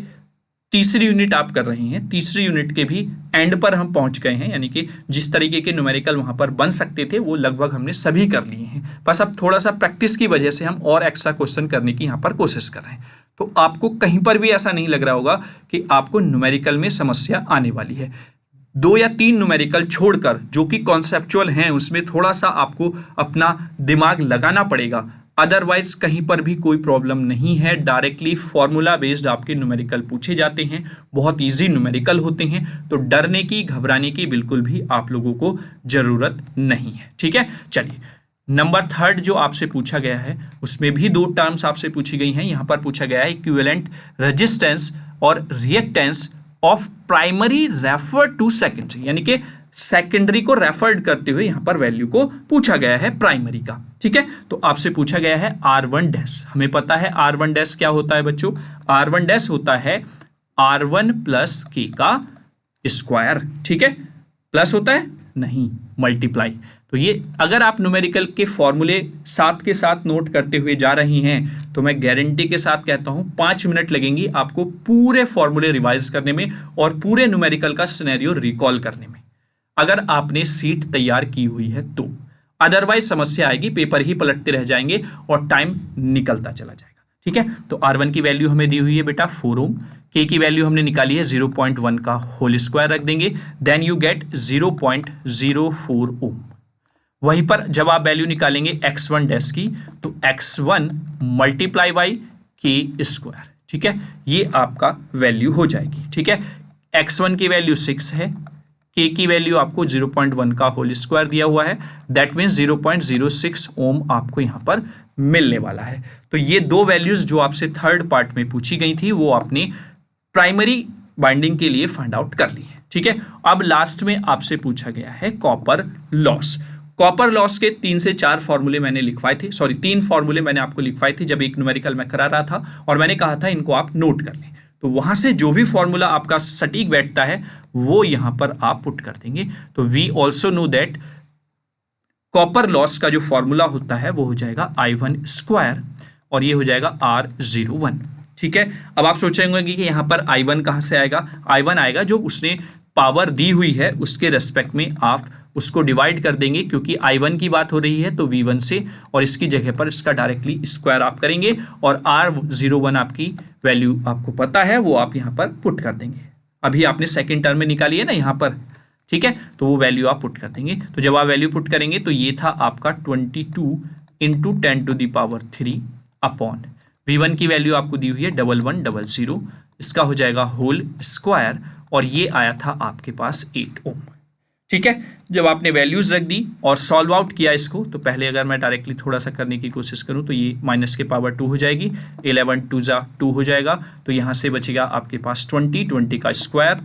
Speaker 1: तीसरी यूनिट आप कर रहे हैं, तीसरी यूनिट के भी एंड पर हम पहुंच गए हैं, यानी कि जिस तरीके के न्यूमेरिकल वहां पर बन सकते थे वो लगभग हमने सभी कर लिए हैं। बस अब थोड़ा सा प्रैक्टिस की वजह से हम और एक्स्ट्रा क्वेश्चन करने की यहाँ पर कोशिश कर रहे हैं। तो आपको कहीं पर भी ऐसा नहीं लग रहा होगा कि आपको न्यूमेरिकल में समस्या आने वाली है। 2 या 3 न्यूमेरिकल छोड़कर जो कि कॉन्सेप्चुअल हैं उसमें थोड़ा सा आपको अपना दिमाग लगाना पड़ेगा, अदरवाइज कहीं पर भी कोई प्रॉब्लम नहीं है। डायरेक्टली फॉर्मूला बेस्ड आपके न्यूमेरिकल पूछे जाते हैं, बहुत इजी न्यूमेरिकल होते हैं, तो डरने की घबराने की बिल्कुल भी आप लोगों को जरूरत नहीं है। ठीक है, चलिए नंबर 3 जो आपसे पूछा गया है उसमें भी 2 टर्म्स आपसे पूछी गई हैं। यहां पर पूछा गया है इक्विवेलेंट रेजिस्टेंस और reactance of primary refer to secondary, यानी कि सेकेंडरी को रेफर्ड करते हुए यहां पर वैल्यू को पूछा गया है प्राइमरी का। ठीक है, तो आपसे पूछा गया है R1 डैश। हमें पता है R1 डैश क्या होता है बच्चों, R1 डैश होता है R1 प्लस K का स्क्वायर। ठीक है, प्लस होता है नहीं, मल्टीप्लाई। तो ये अगर आप न्यूमेरिकल के फॉर्मूले साथ के साथ नोट करते हुए जा रही हैं तो मैं गारंटी के साथ कहता हूं 5 मिनट लगेंगी आपको पूरे फॉर्मूले रिवाइज करने में और पूरे न्यूमेरिकल का सिनेरियो रिकॉल करने में, अगर आपने सीट तैयार की हुई है तो। अदरवाइज समस्या आएगी, पेपर ही पलटते रह जाएंगे और टाइम निकलता चला जाएगा। ठीक है, तो R1 की वैल्यू हमें दी हुई है बेटा 4 ओम, K की वैल्यू हमने निकाली है 0.1 का होल स्क्वायर रख देंगे, देन यू गेट 0.04 ओम। वहीं पर जब आप वैल्यू निकालेंगे X1 डैश की तो X1 multiply by K square. ठीक है, ये आपका वैल्यू हो जाएगी। ठीक है, X1 की वैल्यू 6 है, K की वैल्यू आपको 0.1 का होल स्क्वायर दिया हुआ है, दैट मीन्स 0.06 ओम आपको यहाँ पर मिलने वाला है। तो ये 2 वैल्यूज जो आपसे थर्ड पार्ट में पूछी गई थी वो आपने प्राइमरी बाइंडिंग के लिए फाइंड आउट कर ली है। ठीक है, अब लास्ट में आपसे पूछा गया है कॉपर लॉस। कॉपर लॉस के 3 से 4 फॉर्मूले मैंने लिखवाए थे, 3 फॉर्मूले मैंने आपको लिखवाए थे जब एक न्यूमेरिकल मैं करा रहा था और मैंने कहा था इनको आप नोट कर लें। तो वहां से जो भी फॉर्मूला आपका सटीक बैठता है वो यहां पर आप पुट कर देंगे। तो we also know that copper loss का जो फॉर्मूला होता है वो हो जाएगा I1 स्क्वायर और ये हो जाएगा R01। ठीक है, अब आप सोचेंगे कि यहाँ पर I1 कहाँ से आएगा, I1 आएगा जो उसने पावर दी हुई है उसके रेस्पेक्ट में आप उसको डिवाइड कर देंगे, क्योंकि I1 की बात हो रही है तो V1 से, और इसकी जगह पर इसका डायरेक्टली स्क्वायर आप करेंगे और R01 आपकी वैल्यू आपको पता है वो आप यहाँ पर पुट कर देंगे। अभी आपने सेकेंड टर्म में निकाली है ना यहाँ पर, ठीक है, तो वो वैल्यू आप पुट कर देंगे। तो जब आप वैल्यू पुट करेंगे तो ये था आपका 22 × 10⁻³ अपॉन V1 की वैल्यू आपको दी हुई है 1100, इसका हो जाएगा होल स्क्वायर और ये आया था आपके पास 8 ओम। ठीक है, जब आपने वैल्यूज रख दी और सॉल्व आउट किया इसको, तो पहले अगर मैं डायरेक्टली थोड़ा सा करने की कोशिश करूं तो ये माइनस के पावर 2 हो जाएगी, 11 2 जा 2 हो जाएगा, तो यहाँ से बचेगा आपके पास 20 का स्क्वायर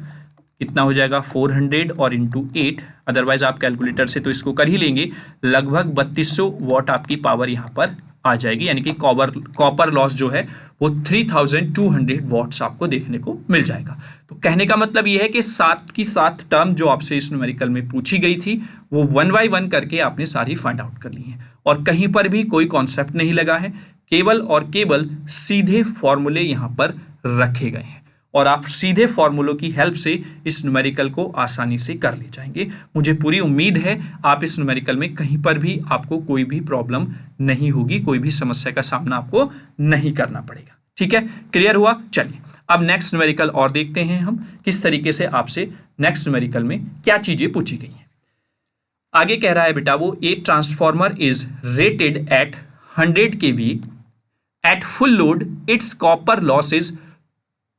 Speaker 1: कितना हो जाएगा 400 और इंटू 8, अदरवाइज आप कैलकुलेटर से तो इसको कर ही लेंगे, लगभग 3200 वॉट आपकी पावर यहाँ पर आ जाएगी, यानी कि कॉपर लॉस जो है वो 3200 वॉट्स आपको देखने को मिल जाएगा। तो कहने का मतलब ये है कि 7 की 7 टर्म जो आपसे इस न्यूमेरिकल में पूछी गई थी वो 1 बाय 1 करके आपने सारी फाइंड आउट कर ली है और कहीं पर भी कोई कॉन्सेप्ट नहीं लगा है, केवल और केवल सीधे फॉर्मूले यहाँ पर रखे गए हैं और आप सीधे फॉर्मूलों की हेल्प से इस न्यूमेरिकल को आसानी से कर ले जाएंगे। मुझे पूरी उम्मीद है आप इस न्यूमेरिकल में कहीं पर भी आपको कोई भी प्रॉब्लम नहीं होगी, कोई भी समस्या का सामना आपको नहीं करना पड़ेगा। ठीक है, क्लियर हुआ? चलिए अब नेक्स्ट न्यूमेरिकल और देखते हैं हम किस तरीके से आपसे नेक्स्ट न्यूमेरिकल में क्या चीजें पूछी गई हैं। आगे कह रहा है बेटा वो a transformer is rated at 100 kV at full load, it's copper loss is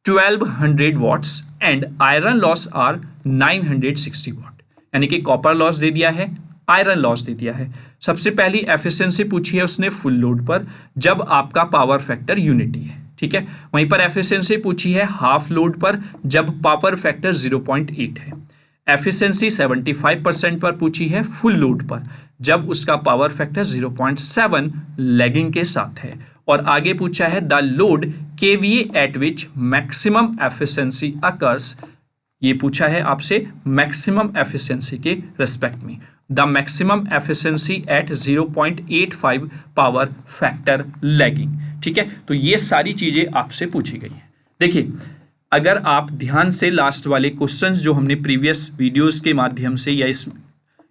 Speaker 1: 1200 watts and iron loss are 960 watt, यानी कि कॉपर लॉस दे दिया है, आयरन लॉस दे दिया है। सबसे पहली एफिशिएंसी पूछी है उसने फुल लोड पर जब आपका पावर फैक्टर यूनिटी है। ठीक है, वहीं पर एफिशिएंसी पूछी है हाफ लोड पर जब पावर फैक्टर 0.8 है। एफिशिएंसी 75% पर पूछी है फुल लोड पर जब उसका पावर फैक्टर 0.7 लैगिंग के साथ है। और आगे पूछा है the load KVA eight which maximum efficiency occurs, ये पूछा है आपसे मैक्सिमम एफिशिएंसी के रेस्पेक्ट में, the maximum efficiency eight 0.85 power factor lagging. ठीक है, तो ये सारी चीजें आपसे पूछी गई हैं। देखिए अगर आप ध्यान से लास्ट वाले क्वेश्चंस जो हमने प्रीवियस वीडियोस के माध्यम से या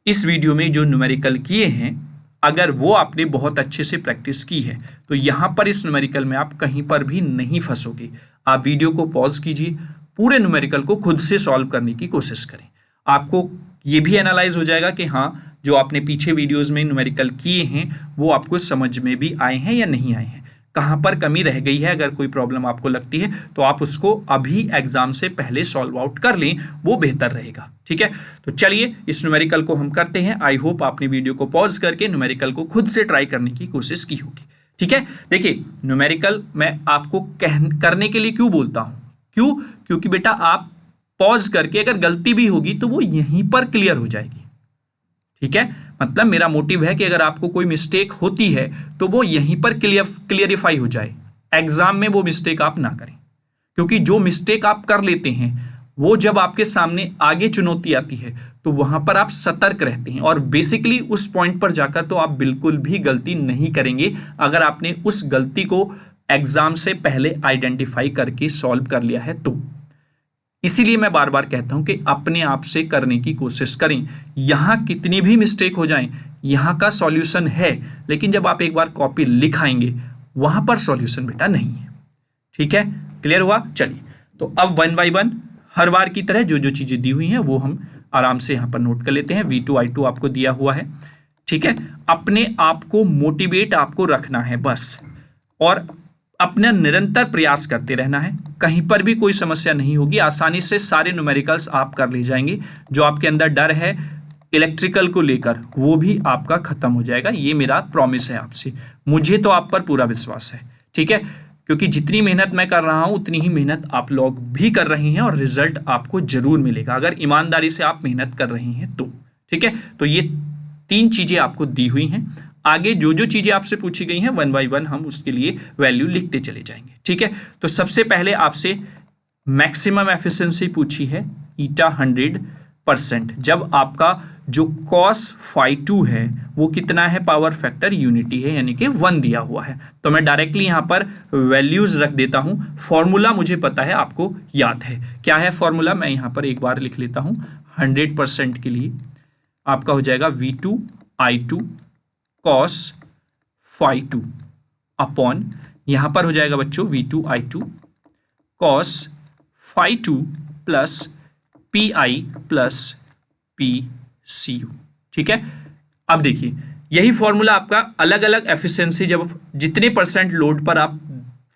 Speaker 1: इस वीडियो में जो न्यूमेरिकल किए हैं, अगर वो आपने बहुत अच्छे से प्रैक्टिस की है तो यहाँ पर इस न्यूमेरिकल में आप कहीं पर भी नहीं फंसोगे। आप वीडियो को पॉज कीजिए, पूरे न्यूमेरिकल को खुद से सॉल्व करने की कोशिश करें, आपको ये भी एनालाइज हो जाएगा कि हाँ जो आपने पीछे वीडियोस में न्यूमेरिकल किए हैं वो आपको समझ में भी आए हैं या नहीं आए हैं, कहाँ पर कमी रह गई है। अगर कोई प्रॉब्लम आपको लगती है तो आप उसको अभी एग्जाम से पहले सॉल्व आउट कर लें, वो बेहतर रहेगा। ठीक है, तो चलिए इस न्यूमेरिकल को हम करते हैं। आई होप आपने वीडियो को पॉज करके न्यूमेरिकल को खुद से ट्राई करने की कोशिश की होगी। ठीक है, देखिए न्यूमेरिकल मैं आपको करने के लिए क्यों बोलता हूं, क्योंकि बेटा आप पॉज करके अगर गलती भी होगी तो वो यहीं पर क्लियर हो जाएगी। ठीक है, मतलब मेरा मोटिव है कि अगर आपको कोई मिस्टेक होती है तो वो यहीं पर क्लियरिफाई हो जाए, एग्जाम में वो मिस्टेक आप ना करें, क्योंकि जो मिस्टेक आप कर लेते हैं वो जब आपके सामने आगे चुनौती आती है तो वहां पर आप सतर्क रहते हैं और बेसिकली उस पॉइंट पर जाकर तो आप बिल्कुल भी गलती नहीं करेंगे अगर आपने उस गलती को एग्जाम से पहले आइडेंटिफाई करके सॉल्व कर लिया है तो। इसीलिए मैं बार बार कहता हूं कि अपने आप से करने की कोशिश करें, यहां कितनी भी मिस्टेक हो जाए यहां का सॉल्यूशन है, लेकिन जब आप एक बार कॉपी लिखाएंगे वहां पर सॉल्यूशन बेटा नहीं है। ठीक है, क्लियर हुआ? चलिए तो अब 1 बाय 1 हर बार की तरह जो जो चीजें दी हुई हैं वो हम आराम से यहां पर नोट कर लेते हैं। V2 I2 आपको दिया हुआ है। ठीक है, अपने आप को मोटिवेट आपको रखना है बस, और अपना निरंतर प्रयास करते रहना है, कहीं पर भी कोई समस्या नहीं होगी, आसानी से सारे न्यूमेरिकल्स आप कर ले जाएंगे। जो आपके अंदर डर है इलेक्ट्रिकल को लेकर वो भी आपका खत्म हो जाएगा, ये मेरा प्रॉमिस है आपसे। मुझे तो आप पर पूरा विश्वास है। ठीक है, क्योंकि जितनी मेहनत मैं कर रहा हूं उतनी ही मेहनत आप लोग भी कर रहे हैं और रिजल्ट आपको जरूर मिलेगा अगर ईमानदारी से आप मेहनत कर रहे हैं तो। ठीक है, तो ये 3 चीजें आपको दी हुई हैं। आगे जो जो चीजें आपसे पूछी गई हैं 1 बाय 1 हम उसके लिए वैल्यू लिखते चले जाएंगे। ठीक है, तो सबसे पहले आपसे मैक्सिमम एफिशिएंसी पूछी है ईटा 100% जब आपका जो cos phi2 है वो कितना है, पावर फैक्टर यूनिटी है, यानी कि 1 दिया हुआ है। तो मैं डायरेक्टली यहां पर वैल्यूज रख देता हूं। फॉर्मूला मुझे पता है, आपको याद है क्या है फॉर्मूला, मैं यहां पर एक बार लिख लेता हूं। 100% के लिए आपका हो जाएगा V2 I2 cos phi2 upon यहां पर हो जाएगा बच्चों V2 I2 cos phi2 plus PI plus PCU। ठीक है, अब देखिए यही फॉर्मूला आपका अलग अलग एफिशिएंसी जब जितने % लोड पर आप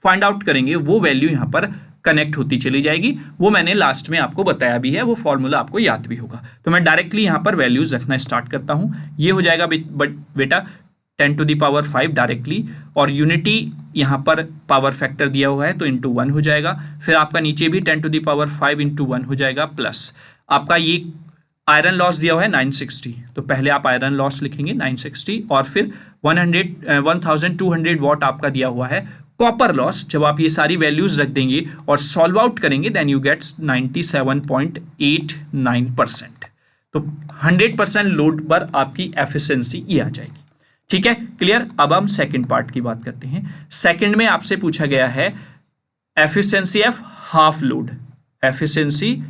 Speaker 1: फाइंड आउट करेंगे वो वैल्यू यहाँ पर कनेक्ट होती चली जाएगी। वो मैंने लास्ट में आपको बताया भी है, वो फॉर्मूला आपको याद भी होगा। तो मैं डायरेक्टली यहाँ पर वैल्यूज रखना स्टार्ट करता हूँ। ये हो जाएगा बेटा 10⁵ डायरेक्टली, और यूनिटी यहाँ पर पावर फैक्टर दिया हुआ है तो इंटू 1 हो जाएगा। फिर आपका नीचे भी 10⁵ इंटू 1 हो जाएगा, प्लस आपका ये आयरन लॉस दिया हुआ है 960, तो पहले आप आयरन लॉस लिखेंगे 960, और फिर 1200 वॉट आपका दिया हुआ है कॉपर लॉस। जब आप ये सारी वैल्यूज रख देंगे और सॉल्व आउट करेंगे देन यू गेट्स 97.89%। तो 100% लोड पर आपकी एफिशिएंसी ये आ जाएगी। ठीक है, क्लियर। अब हम सेकंड पार्ट की बात करते हैं। सेकंड में आपसे पूछा गया है efficiency of half load. Efficiency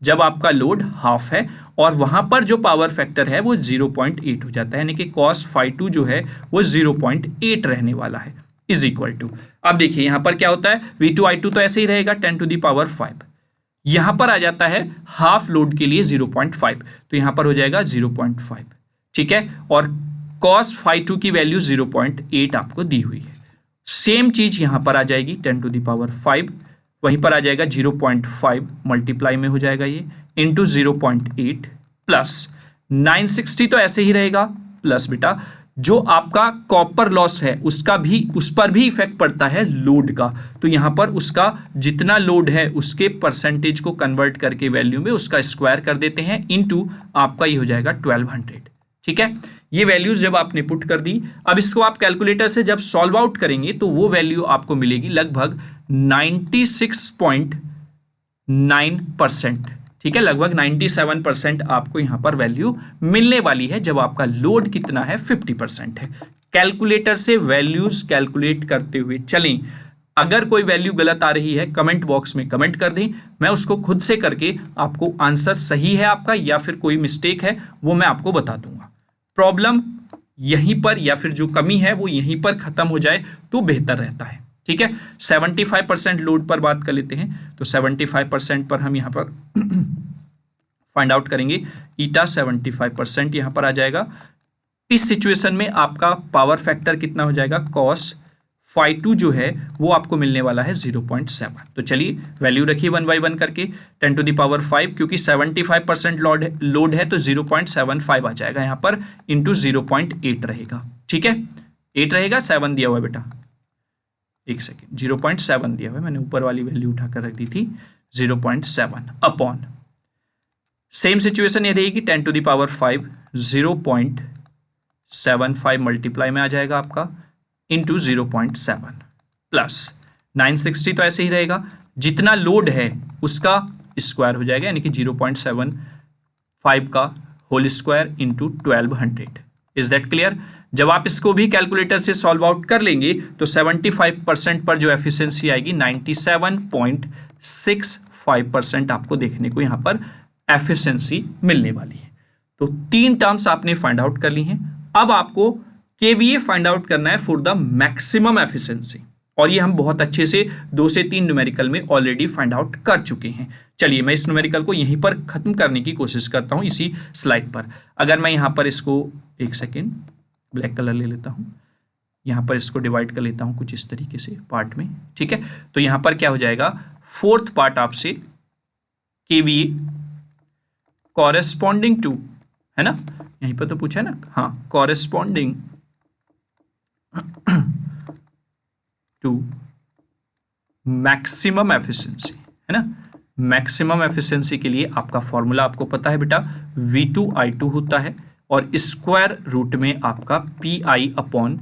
Speaker 1: जब आपका लोड हाफ है और वहां पर जो पावर फैक्टर है वो 0.8 हो जाता है, यानी कि cos φ2 जो है वो 0.8 रहने वाला है, इज इक्वल टू। अब देखिए यहां पर क्या होता है, V2I2 तो ऐसे ही रहेगा 10⁵, यहां पर आ जाता है हाफ लोड के लिए 0.5, तो यहां पर हो जाएगा 0.5। ठीक है, और cos φ2 की वैल्यू 0.8 आपको दी हुई है। सेम चीज यहां पर आ जाएगी 10⁵, वहीं पर आ जाएगा 0.5 मल्टीप्लाई में हो जाएगा ये इंटू 0.8 प्लस 960 तो ऐसे ही रहेगा, प्लस बेटा जो आपका कॉपर लॉस है उसका भी, उस पर भी इफेक्ट पड़ता है लोड का, तो यहां पर उसका जितना लोड है उसके परसेंटेज को कन्वर्ट करके वैल्यू में उसका स्क्वायर कर देते हैं, इनटू आपका ये हो जाएगा 1200। ठीक है, ये वैल्यूज जब आपने पुट कर दी, अब इसको आप कैलकुलेटर से जब सॉल्व आउट करेंगे तो वो वैल्यू आपको मिलेगी लगभग 96.9%। ठीक है, लगभग 97% आपको यहां पर वैल्यू मिलने वाली है जब आपका लोड कितना है 50% है। कैलकुलेटर से वैल्यूज कैलकुलेट करते हुए चलें। अगर कोई वैल्यू गलत आ रही है कमेंट बॉक्स में कमेंट कर दें, मैं उसको खुद से करके आपको आंसर सही है आपका या फिर कोई मिस्टेक है वो मैं आपको बता दूंगा। प्रॉब्लम यहीं पर या फिर जो कमी है वो यहीं पर खत्म हो जाए तो बेहतर रहता है। ठीक है, 75% लोड पर बात कर लेते हैं, तो 75% पर हम यहाँ पर फाइंड आउट करेंगे। ईटा 75% यहाँ पर आ जाएगा। इस सिचुएशन में आपका पावर फैक्टर कितना हो जाएगा, cos φ2 जो है वो आपको मिलने वाला है 0.7। तो चलिए वैल्यू रखिए 1 बाई 1 करके 10⁵, क्योंकि 75% लोड है तो 0.75 आ जाएगा यहाँ पर, इंटू 0.8 रहेगा। ठीक है, 8 रहेगा, 7 दिया हुआ है बेटा, एक सेकेंड, 0.7 दिया हुआ है, मैंने ऊपर वाली वैल्यू उठाकर रख दी थी, 0.7 अपॉन सेम सिचुएशन ये रहेगी 10⁵, 0.75 मल्टीप्लाई में आ जाएगा आपका इंटू 0.7 प्लस 960 तो ऐसे ही रहेगा, जितना लोड है उसका स्क्वायर हो जाएगा, यानी कि 0.75 का whole square into 1200। Is that clear. जब आप इसको भी कैलकुलेटर से सॉल्व आउट कर लेंगे तो 75% पर जो एफिशिएंसी आएगी 97.65% आपको देखने को यहां पर एफिशिएंसी मिलने वाली है। तो 3 टर्म्स आपने फाइंड आउट कर ली हैं। अब आपको केवीए फाइंड आउट करना है फॉर द मैक्सिमम एफिशिएंसी, और ये हम बहुत अच्छे से 2 से 3 न्यूमेरिकल में ऑलरेडी फाइंड आउट कर चुके हैं। चलिए मैं इस न्यूमेरिकल को यहीं पर खत्म करने की कोशिश करता हूं इसी स्लाइड पर। अगर मैं यहां पर इसको एक सेकेंड ब्लैक कलर ले लेता हूं, यहां पर इसको डिवाइड कर लेता हूं कुछ इस तरीके से पार्ट में। ठीक है, तो यहां पर क्या हो जाएगा, 4th पार्ट आपसे केवीए कॉरेस्पॉन्डिंग टू, है ना, यहीं पर तो पूछा है ना, हाँ, कॉरेस्पॉन्डिंग टू मैक्सिमम एफिशिएंसी, है ना। मैक्सिमम एफिशिएंसी के लिए आपका फॉर्मूला आपको पता है बेटा, V2I2 होता है और स्क्वायर रूट में आपका PI अपॉन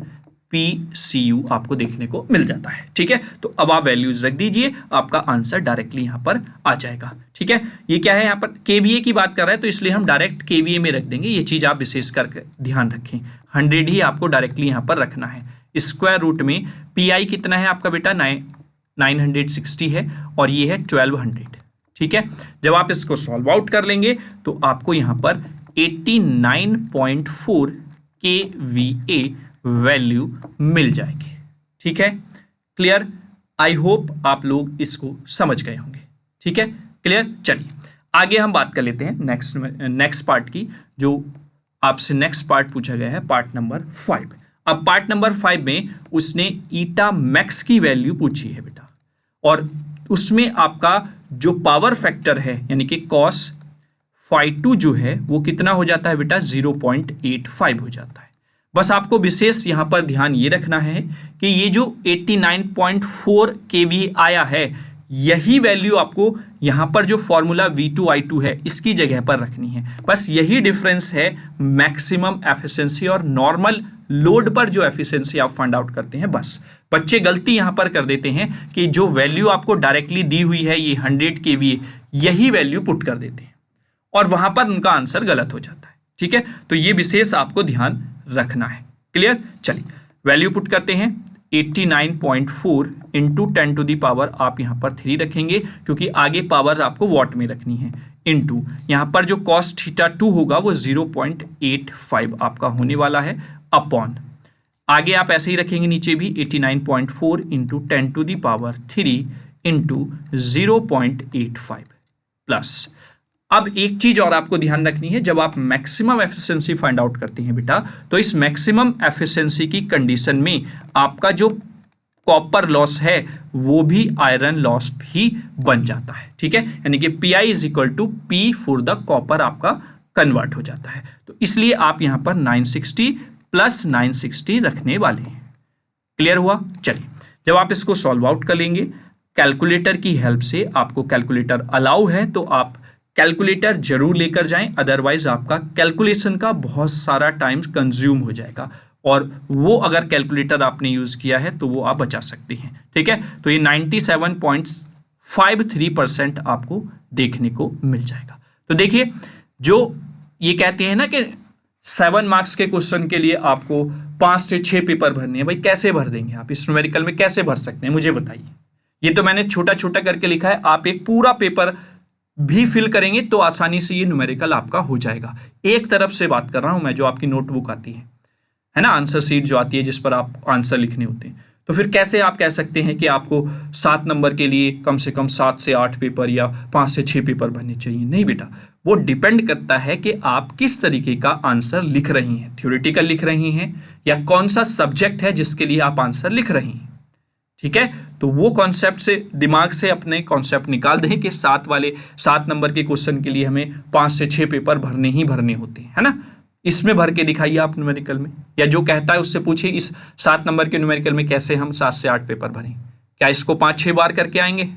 Speaker 1: PCU आपको देखने को मिल जाता है। ठीक है, तो अब आप वैल्यूज रख दीजिए, आपका आंसर डायरेक्टली यहां पर आ जाएगा। ठीक है, ये क्या है, यहां पर केवीए की बात कर रहा है तो इसलिए हम डायरेक्ट केवीए में रख देंगे। ये चीज आप विशेष करके ध्यान रखें, 100 ही आपको डायरेक्टली यहां पर रखना है। स्क्वायर रूट में PI कितना है आपका बेटा, 960 है और ये है 1200। ठीक है, जब आप इसको सॉल्व आउट कर लेंगे तो आपको यहां पर 89.4 kVA वैल्यू मिल जाएगी। ठीक है, क्लियर। आई होप आप लोग इसको समझ गए होंगे। ठीक है, क्लियर। चलिए आगे हम बात कर लेते हैं नेक्स्ट पार्ट की, जो आपसे नेक्स्ट पार्ट पूछा गया है, पार्ट नंबर 5। अब पार्ट नंबर 5 में उसने ईटा मैक्स की वैल्यू पूछी है बेटा, और उसमें आपका जो पावर फैक्टर है यानी कि cos phi2 जो है वो कितना हो जाता है बेटा, 0.85 हो जाता है। बस आपको विशेष यहां पर ध्यान ये रखना है कि ये जो 89.4 kVA आया है, यही वैल्यू आपको यहां पर जो फॉर्मूला V2I2 है इसकी जगह पर रखनी है। बस यही डिफरेंस है मैक्सिमम एफिशिएंसी और नॉर्मल लोड पर जो एफिशिएंसी आप फाइंड आउट करते हैं। बस बच्चे गलती यहां पर कर देते हैं कि जो वैल्यू आपको डायरेक्टली दी हुई है ये 100 kVA, यही वैल्यू पुट कर देते हैं और वहां पर उनका आंसर गलत हो जाता है। ठीक है, तो ये विशेष आपको ध्यान रखना है। क्लियर? चलिए वैल्यू पुट करते हैं। 89.4 इंटू 10 टू दी पावर आप यहां पर 3 रखेंगे क्योंकि आगे पावर आपको वॉट में रखनी है, इंटू यहां पर जो cos θ2 होगा वो 0.85 आपका होने वाला है, अपॉन आगे आप ऐसे ही रखेंगे नीचे भी 89.4 into 10 to the power 3 into 0.85 plus. अब एक चीज और आपको ध्यान रखनी है, जब आप मैक्सिमम एफिशिएंसी फाइंड आउट करते हैं बेटा, तो इस मैक्सिमम एफिशिएंसी की कंडीशन में आपका जो कॉपर लॉस है वो भी आयरन लॉस भी बन जाता है। ठीक है, यानी कि Pi is equal to P for the copper आपका कन्वर्ट हो जाता है। तो इसलिए आप यहां पर 960 प्लस 960 रखने वाले हैं। क्लियर हुआ? चलिए जब आप इसको सॉल्व आउट कर लेंगे कैलकुलेटर की हेल्प से, आपको कैलकुलेटर अलाउ है तो आप कैलकुलेटर जरूर लेकर जाएं, अदरवाइज आपका कैलकुलेशन का बहुत सारा टाइम कंज्यूम हो जाएगा और वो अगर कैलकुलेटर आपने यूज किया है तो वो आप बचा सकते हैं। ठीक है, तो ये 97.53% आपको देखने को मिल जाएगा। तो देखिए जो ये कहते हैं ना कि 7 मार्क्स के क्वेश्चन के लिए आपको 5 से 6 पेपर भरने हैं, भाई कैसे भर देंगे आप इस न्यूमेरिकल में, कैसे भर सकते हैं मुझे बताइए। ये तो मैंने छोटा छोटा करके लिखा है, आप एक पूरा पेपर भी फिल करेंगे तो आसानी से ये न्यूमेरिकल आपका हो जाएगा। एक तरफ से बात कर रहा हूं मैं, जो आपकी नोटबुक आती है ना, आंसर शीट जो आती है जिस पर आप आंसर लिखने होते हैं, तो फिर कैसे आप कह सकते हैं कि आपको 7 नंबर के लिए कम से कम 7 से 8 पेपर या 5 से 6 पेपर भरने चाहिए? नहीं बेटा, वो डिपेंड करता है कि आप किस तरीके का आंसर लिख रही हैं, थ्योरेटिकल लिख रही हैं या कौन सा सब्जेक्ट है जिसके लिए आप आंसर लिख रही हैं। ठीक है, तो वो कॉन्सेप्ट से दिमाग से अपने कॉन्सेप्ट निकाल दें कि 7 नंबर के क्वेश्चन के लिए हमें 5 से 6 पेपर भरने ही भरने होते हैं, है ना। इसमें भर के दिखाइए आप न्यूमेरिकल में, या जो कहता है उससे पूछिए इस 7 नंबर के न्यूमेरिकल में कैसे हम 7 से 8 पेपर भरें, क्या इसको 5-6 बार करके आएंगे?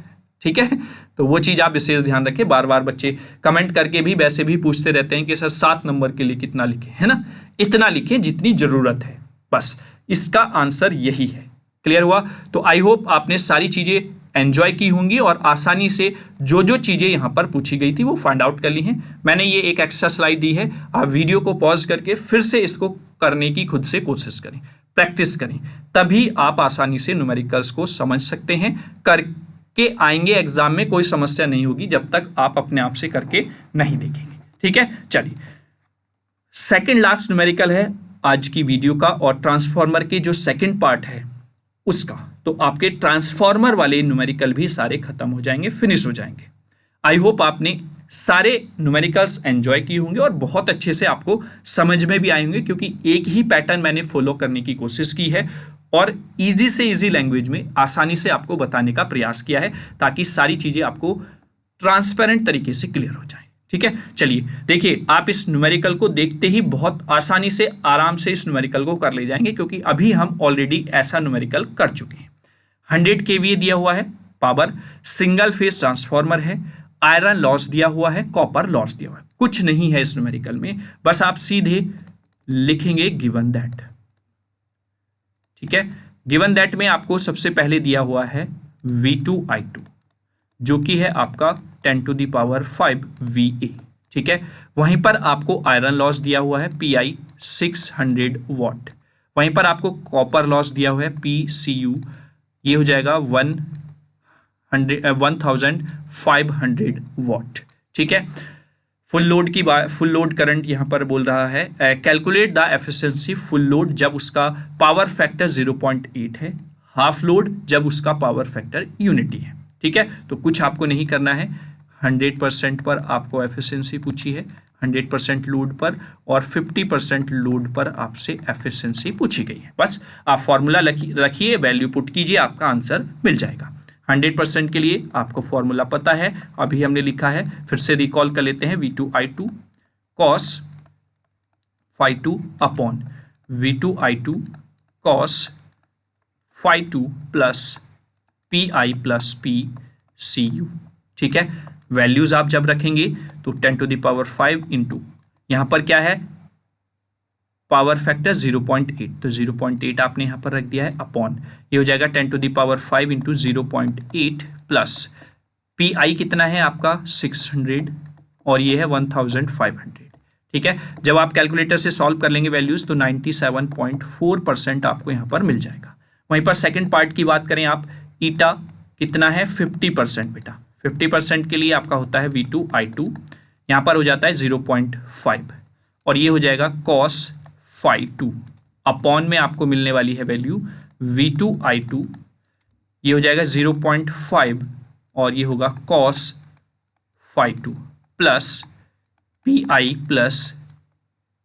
Speaker 1: ठीक है, तो वो चीज़ आप विशेष ध्यान रखें। बार बार बच्चे कमेंट करके भी वैसे भी पूछते रहते हैं कि सर 7 नंबर के लिए कितना लिखें, है ना। इतना लिखें जितनी ज़रूरत है, बस इसका आंसर यही है। क्लियर हुआ? तो आई होप आपने सारी चीज़ें एंजॉय की होंगी और आसानी से जो जो चीज़ें यहाँ पर पूछी गई थी वो फाइंड आउट कर ली हैं। मैंने ये एक एक्स्ट्रा स्लाइड दी है, आप वीडियो को पॉज करके फिर से इसको करने की खुद से कोशिश करें, प्रैक्टिस करें, तभी आप आसानी से न्यूमेरिकल्स को समझ सकते हैं। करके आएंगे एग्जाम में, कोई समस्या नहीं होगी जब तक आप अपने आप से करके नहीं देखेंगे। ठीक है, चलिए सेकेंड लास्ट न्यूमेरिकल है आज की वीडियो का, और ट्रांसफॉर्मर की जो सेकेंड पार्ट है उसका, तो आपके ट्रांसफॉर्मर वाले न्यूमेरिकल भी सारे खत्म हो जाएंगे, फिनिश हो जाएंगे। आई होप आपने सारे न्यूमेरिकल्स एंजॉय किए होंगे और बहुत अच्छे से आपको समझ में भी आए होंगे, क्योंकि एक ही पैटर्न मैंने फॉलो करने की कोशिश की है और इजी से इजी लैंग्वेज में आसानी से आपको बताने का प्रयास किया है, ताकि सारी चीज़ें आपको ट्रांसपेरेंट तरीके से क्लियर हो जाए। ठीक है, चलिए देखिए, आप इस न्यूमेरिकल को देखते ही बहुत आसानी से आराम से इस न्यूमेरिकल को कर ले जाएंगे, क्योंकि अभी हम ऑलरेडी ऐसा न्यूमेरिकल कर चुके हैं। 100 kVA दिया हुआ है पावर, सिंगल फेज ट्रांसफॉर्मर है, आयरन लॉस दिया हुआ है, कॉपर लॉस दिया हुआ है, कुछ नहीं है इस न्यूमेरिकल में, बस आप सीधे लिखेंगे गिवन दैट। ठीक है, गिवन दैट में आपको सबसे पहले दिया हुआ है V2I2 जो कि है आपका 10 टू दी पावर 5 VA। ठीक है, वहीं पर आपको आयरन लॉस दिया हुआ है PI 600 वाट, वहीं पर आपको कॉपर लॉस दिया हुआ है PCU, ये हो जाएगा 1500 वाट। ठीक है, फुल लोड की बात, फुल लोड करंट यहाँ पर बोल रहा है calculate the efficiency full load जब उसका पावर फैक्टर 0.8 है, हाफ लोड जब उसका पावर फैक्टर यूनिटी है। ठीक है, तो कुछ आपको नहीं करना है, 100% पर आपको एफिशिएंसी पूछी है, 100% लोड पर और 50% लोड पर आपसे एफिशिएंसी पूछी गई है। बस आप फॉर्मूला रखिए, वैल्यू पुट कीजिए, आपका आंसर मिल जाएगा। 100% के लिए आपको फॉर्मूला पता है, अभी हमने लिखा है, फिर से रिकॉल कर लेते हैं। V2I2 cos phi2 upon V2I2 cos phi2 plus PI plus PCU। ठीक है, वैल्यूज आप जब रखेंगे तो 10⁵ इंटू यहाँ पर क्या है, पावर फैक्टर 0.8, तो 0.8 आपने यहाँ पर रख दिया है, अपॉन ये हो जाएगा 10⁵ इंटू 0.8 प्लस PI कितना है आपका 600 और ये है 1500। ठीक है, जब आप कैलकुलेटर से सॉल्व कर लेंगे वैल्यूज तो 97.4% आपको यहाँ पर मिल जाएगा। वहीं पर सेकंड पार्ट की बात करें आप, ईटा कितना है 50% बेटा, 50% के लिए आपका होता है V2I2, यहाँ पर हो जाता है 0.5 और ये हो जाएगा cos phi2 अपॉन में आपको मिलने वाली है वैल्यू V2I2, ये हो जाएगा 0.5 और ये होगा cos phi2 plus PI plus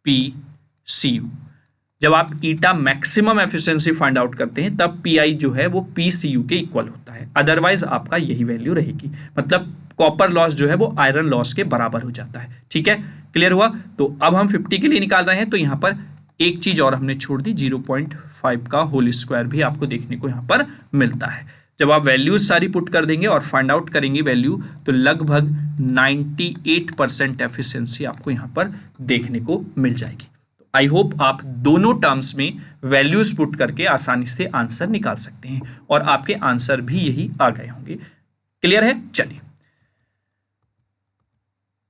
Speaker 1: PCU। जब आप ईटा मैक्सिमम एफिशिएंसी फाइंड आउट करते हैं तब PI जो है वो PCU के इक्वल होता है, अदरवाइज आपका यही वैल्यू रहेगी, मतलब कॉपर लॉस जो है वो आयरन लॉस के बराबर हो जाता है। ठीक है, क्लियर हुआ। तो अब हम 50 के लिए निकाल रहे हैं, तो यहाँ पर एक चीज और हमने छोड़ दी, 0.5 का होल स्क्वायर भी आपको देखने को यहाँ पर मिलता है। जब आप वैल्यूज सारी पुट कर देंगे और फाइंड आउट करेंगे वैल्यू, तो लगभग 98% एफिशिएंसी आपको यहाँ पर देखने को मिल जाएगी। तो आई होप आप दोनों टर्म्स में वैल्यूज पुट करके आसानी से आंसर निकाल सकते हैं और आपके आंसर भी यही आ गए होंगे। क्लियर है। चलिए,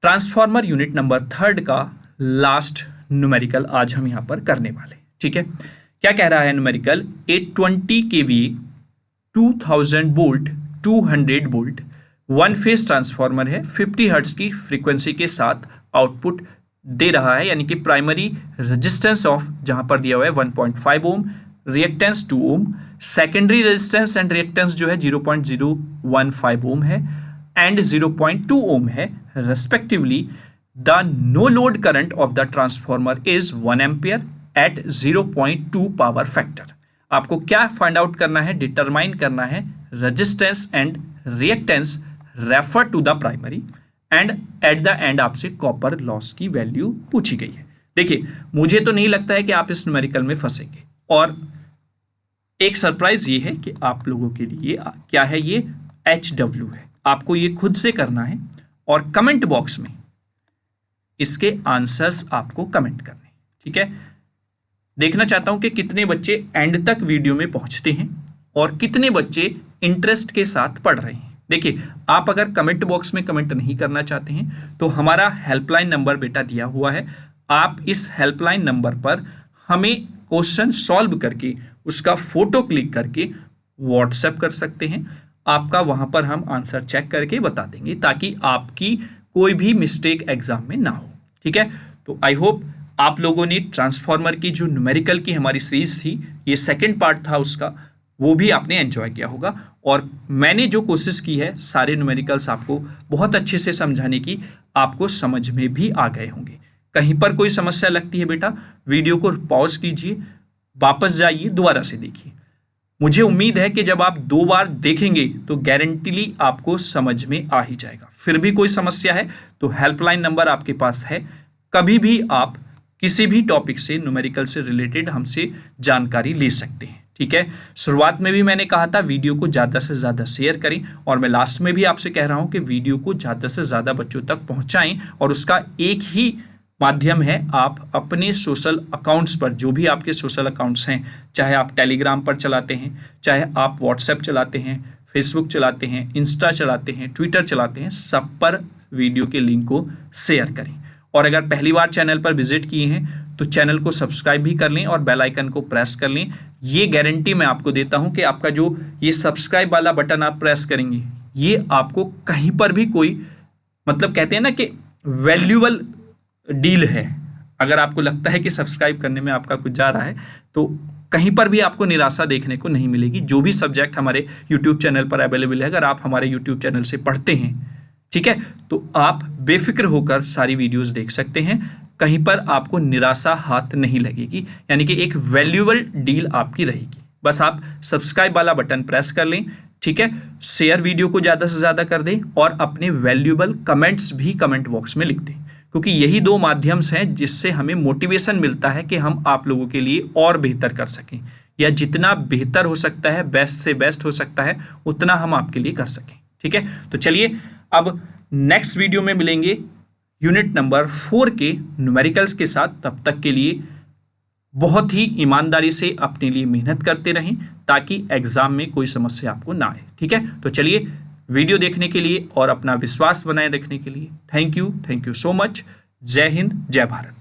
Speaker 1: ट्रांसफॉर्मर यूनिट नंबर 3 का लास्ट न्यूमेरिकल आज हम यहां पर करने वाले। ठीक है, क्या कह रहा है न्यूमेरिकल, ए 20 kVA 2000 volt 200 volt one phase transformer है, 50 हर्ट्ज की फ्रीक्वेंसी के साथ आउटपुट दे रहा है, यानी कि प्राइमरी रेजिस्टेंस ऑफ जहां पर दिया हुआ है 1.5 ohm, reactance 2 ohm, secondary resistance and reactance जो है 0.015 ओम है एंड 0.2 ओम है respectively. The no load current of the transformer is 1 ampere at 0.2 power factor. आपको क्या फाइंड आउट करना है, डिटरमाइन करना है resistance and reactance refer to the primary and at the end आपसे कॉपर लॉस की वैल्यू पूछी गई है। देखिए, मुझे तो नहीं लगता है कि आप इस न्यूमेरिकल में फंसेंगे, और एक सरप्राइज ये है कि आप लोगों के लिए क्या है, ये HW है, आपको ये खुद से करना है और कमेंट बॉक्स में इसके आंसर्स आपको कमेंट करने। ठीक है, देखना चाहता हूं कि कितने बच्चे एंड तक वीडियो में पहुंचते हैं और कितने बच्चे इंटरेस्ट के साथ पढ़ रहे हैं। देखिए, आप अगर कमेंट बॉक्स में कमेंट नहीं करना चाहते हैं तो हमारा हेल्पलाइन नंबर बेटा दिया हुआ है, आप इस हेल्पलाइन नंबर पर हमें क्वेश्चन सॉल्व करके उसका फोटो क्लिक करके व्हाट्सएप कर सकते हैं। आपका वहां पर हम आंसर चेक करके बता देंगे ताकि आपकी कोई भी मिस्टेक एग्जाम में ना हो। ठीक है, तो आई होप आप लोगों ने ट्रांसफॉर्मर की जो न्यूमेरिकल की हमारी सीरीज थी, ये सेकंड पार्ट था उसका, वो भी आपने एंजॉय किया होगा। और मैंने जो कोशिश की है सारे न्यूमेरिकल्स आपको बहुत अच्छे से समझाने की, आपको समझ में भी आ गए होंगे। कहीं पर कोई समस्या लगती है बेटा, वीडियो को पॉज कीजिए, वापस जाइए, दोबारा से देखिए। मुझे उम्मीद है कि जब आप 2 बार देखेंगे तो गारंटीली आपको समझ में आ ही जाएगा। फिर भी कोई समस्या है तो हेल्पलाइन नंबर आपके पास है, कभी भी आप किसी भी टॉपिक से न्यूमेरिकल से रिलेटेड हमसे जानकारी ले सकते हैं। ठीक है, शुरुआत में भी मैंने कहा था वीडियो को ज़्यादा से ज़्यादा शेयर करें, और मैं लास्ट में भी आपसे कह रहा हूं कि वीडियो को ज़्यादा से ज़्यादा बच्चों तक पहुंचाएं, और उसका एक ही माध्यम है, आप अपने सोशल अकाउंट्स पर, जो भी आपके सोशल अकाउंट्स हैं, चाहे आप टेलीग्राम पर चलाते हैं, चाहे आप व्हाट्सएप चलाते हैं, फेसबुक चलाते हैं, इंस्टा चलाते हैं, ट्विटर चलाते हैं, सब पर वीडियो के लिंक को शेयर करें। और अगर पहली बार चैनल पर विजिट किए हैं तो चैनल को सब्सक्राइब भी कर लें और बेल आइकन को प्रेस कर लें। ये गारंटी मैं आपको देता हूं कि आपका जो ये सब्सक्राइब वाला बटन आप प्रेस करेंगे, ये आपको कहीं पर भी कोई, मतलब कहते हैं ना कि वैल्यूएबल डील है। अगर आपको लगता है कि सब्सक्राइब करने में आपका कुछ जा रहा है तो कहीं पर भी आपको निराशा देखने को नहीं मिलेगी। जो भी सब्जेक्ट हमारे यूट्यूब चैनल पर अवेलेबल है, अगर आप हमारे यूट्यूब चैनल से पढ़ते हैं ठीक है, तो आप बेफिक्र होकर सारी वीडियोस देख सकते हैं, कहीं पर आपको निराशा हाथ नहीं लगेगी, यानी कि एक वैल्यूएबल डील आपकी रहेगी। बस आप सब्सक्राइब वाला बटन प्रेस कर लें, ठीक है, शेयर वीडियो को ज़्यादा से ज़्यादा कर दें और अपने वैल्यूएबल कमेंट्स भी कमेंट बॉक्स में लिख दें, क्योंकि यही दो माध्यम हैं जिससे हमें मोटिवेशन मिलता है कि हम आप लोगों के लिए और बेहतर कर सकें, या जितना बेहतर हो सकता है, बेस्ट से बेस्ट हो सकता है, उतना हम आपके लिए कर सकें। ठीक है, तो चलिए अब नेक्स्ट वीडियो में मिलेंगे यूनिट नंबर 4 के न्यूमेरिकल्स के साथ। तब तक के लिए बहुत ही ईमानदारी से अपने लिए मेहनत करते रहें ताकि एग्जाम में कोई समस्या आपको ना आए। ठीक है, तो चलिए, वीडियो देखने के लिए और अपना विश्वास बनाए रखने के लिए थैंक यू सो मच। जय हिंद, जय भारत।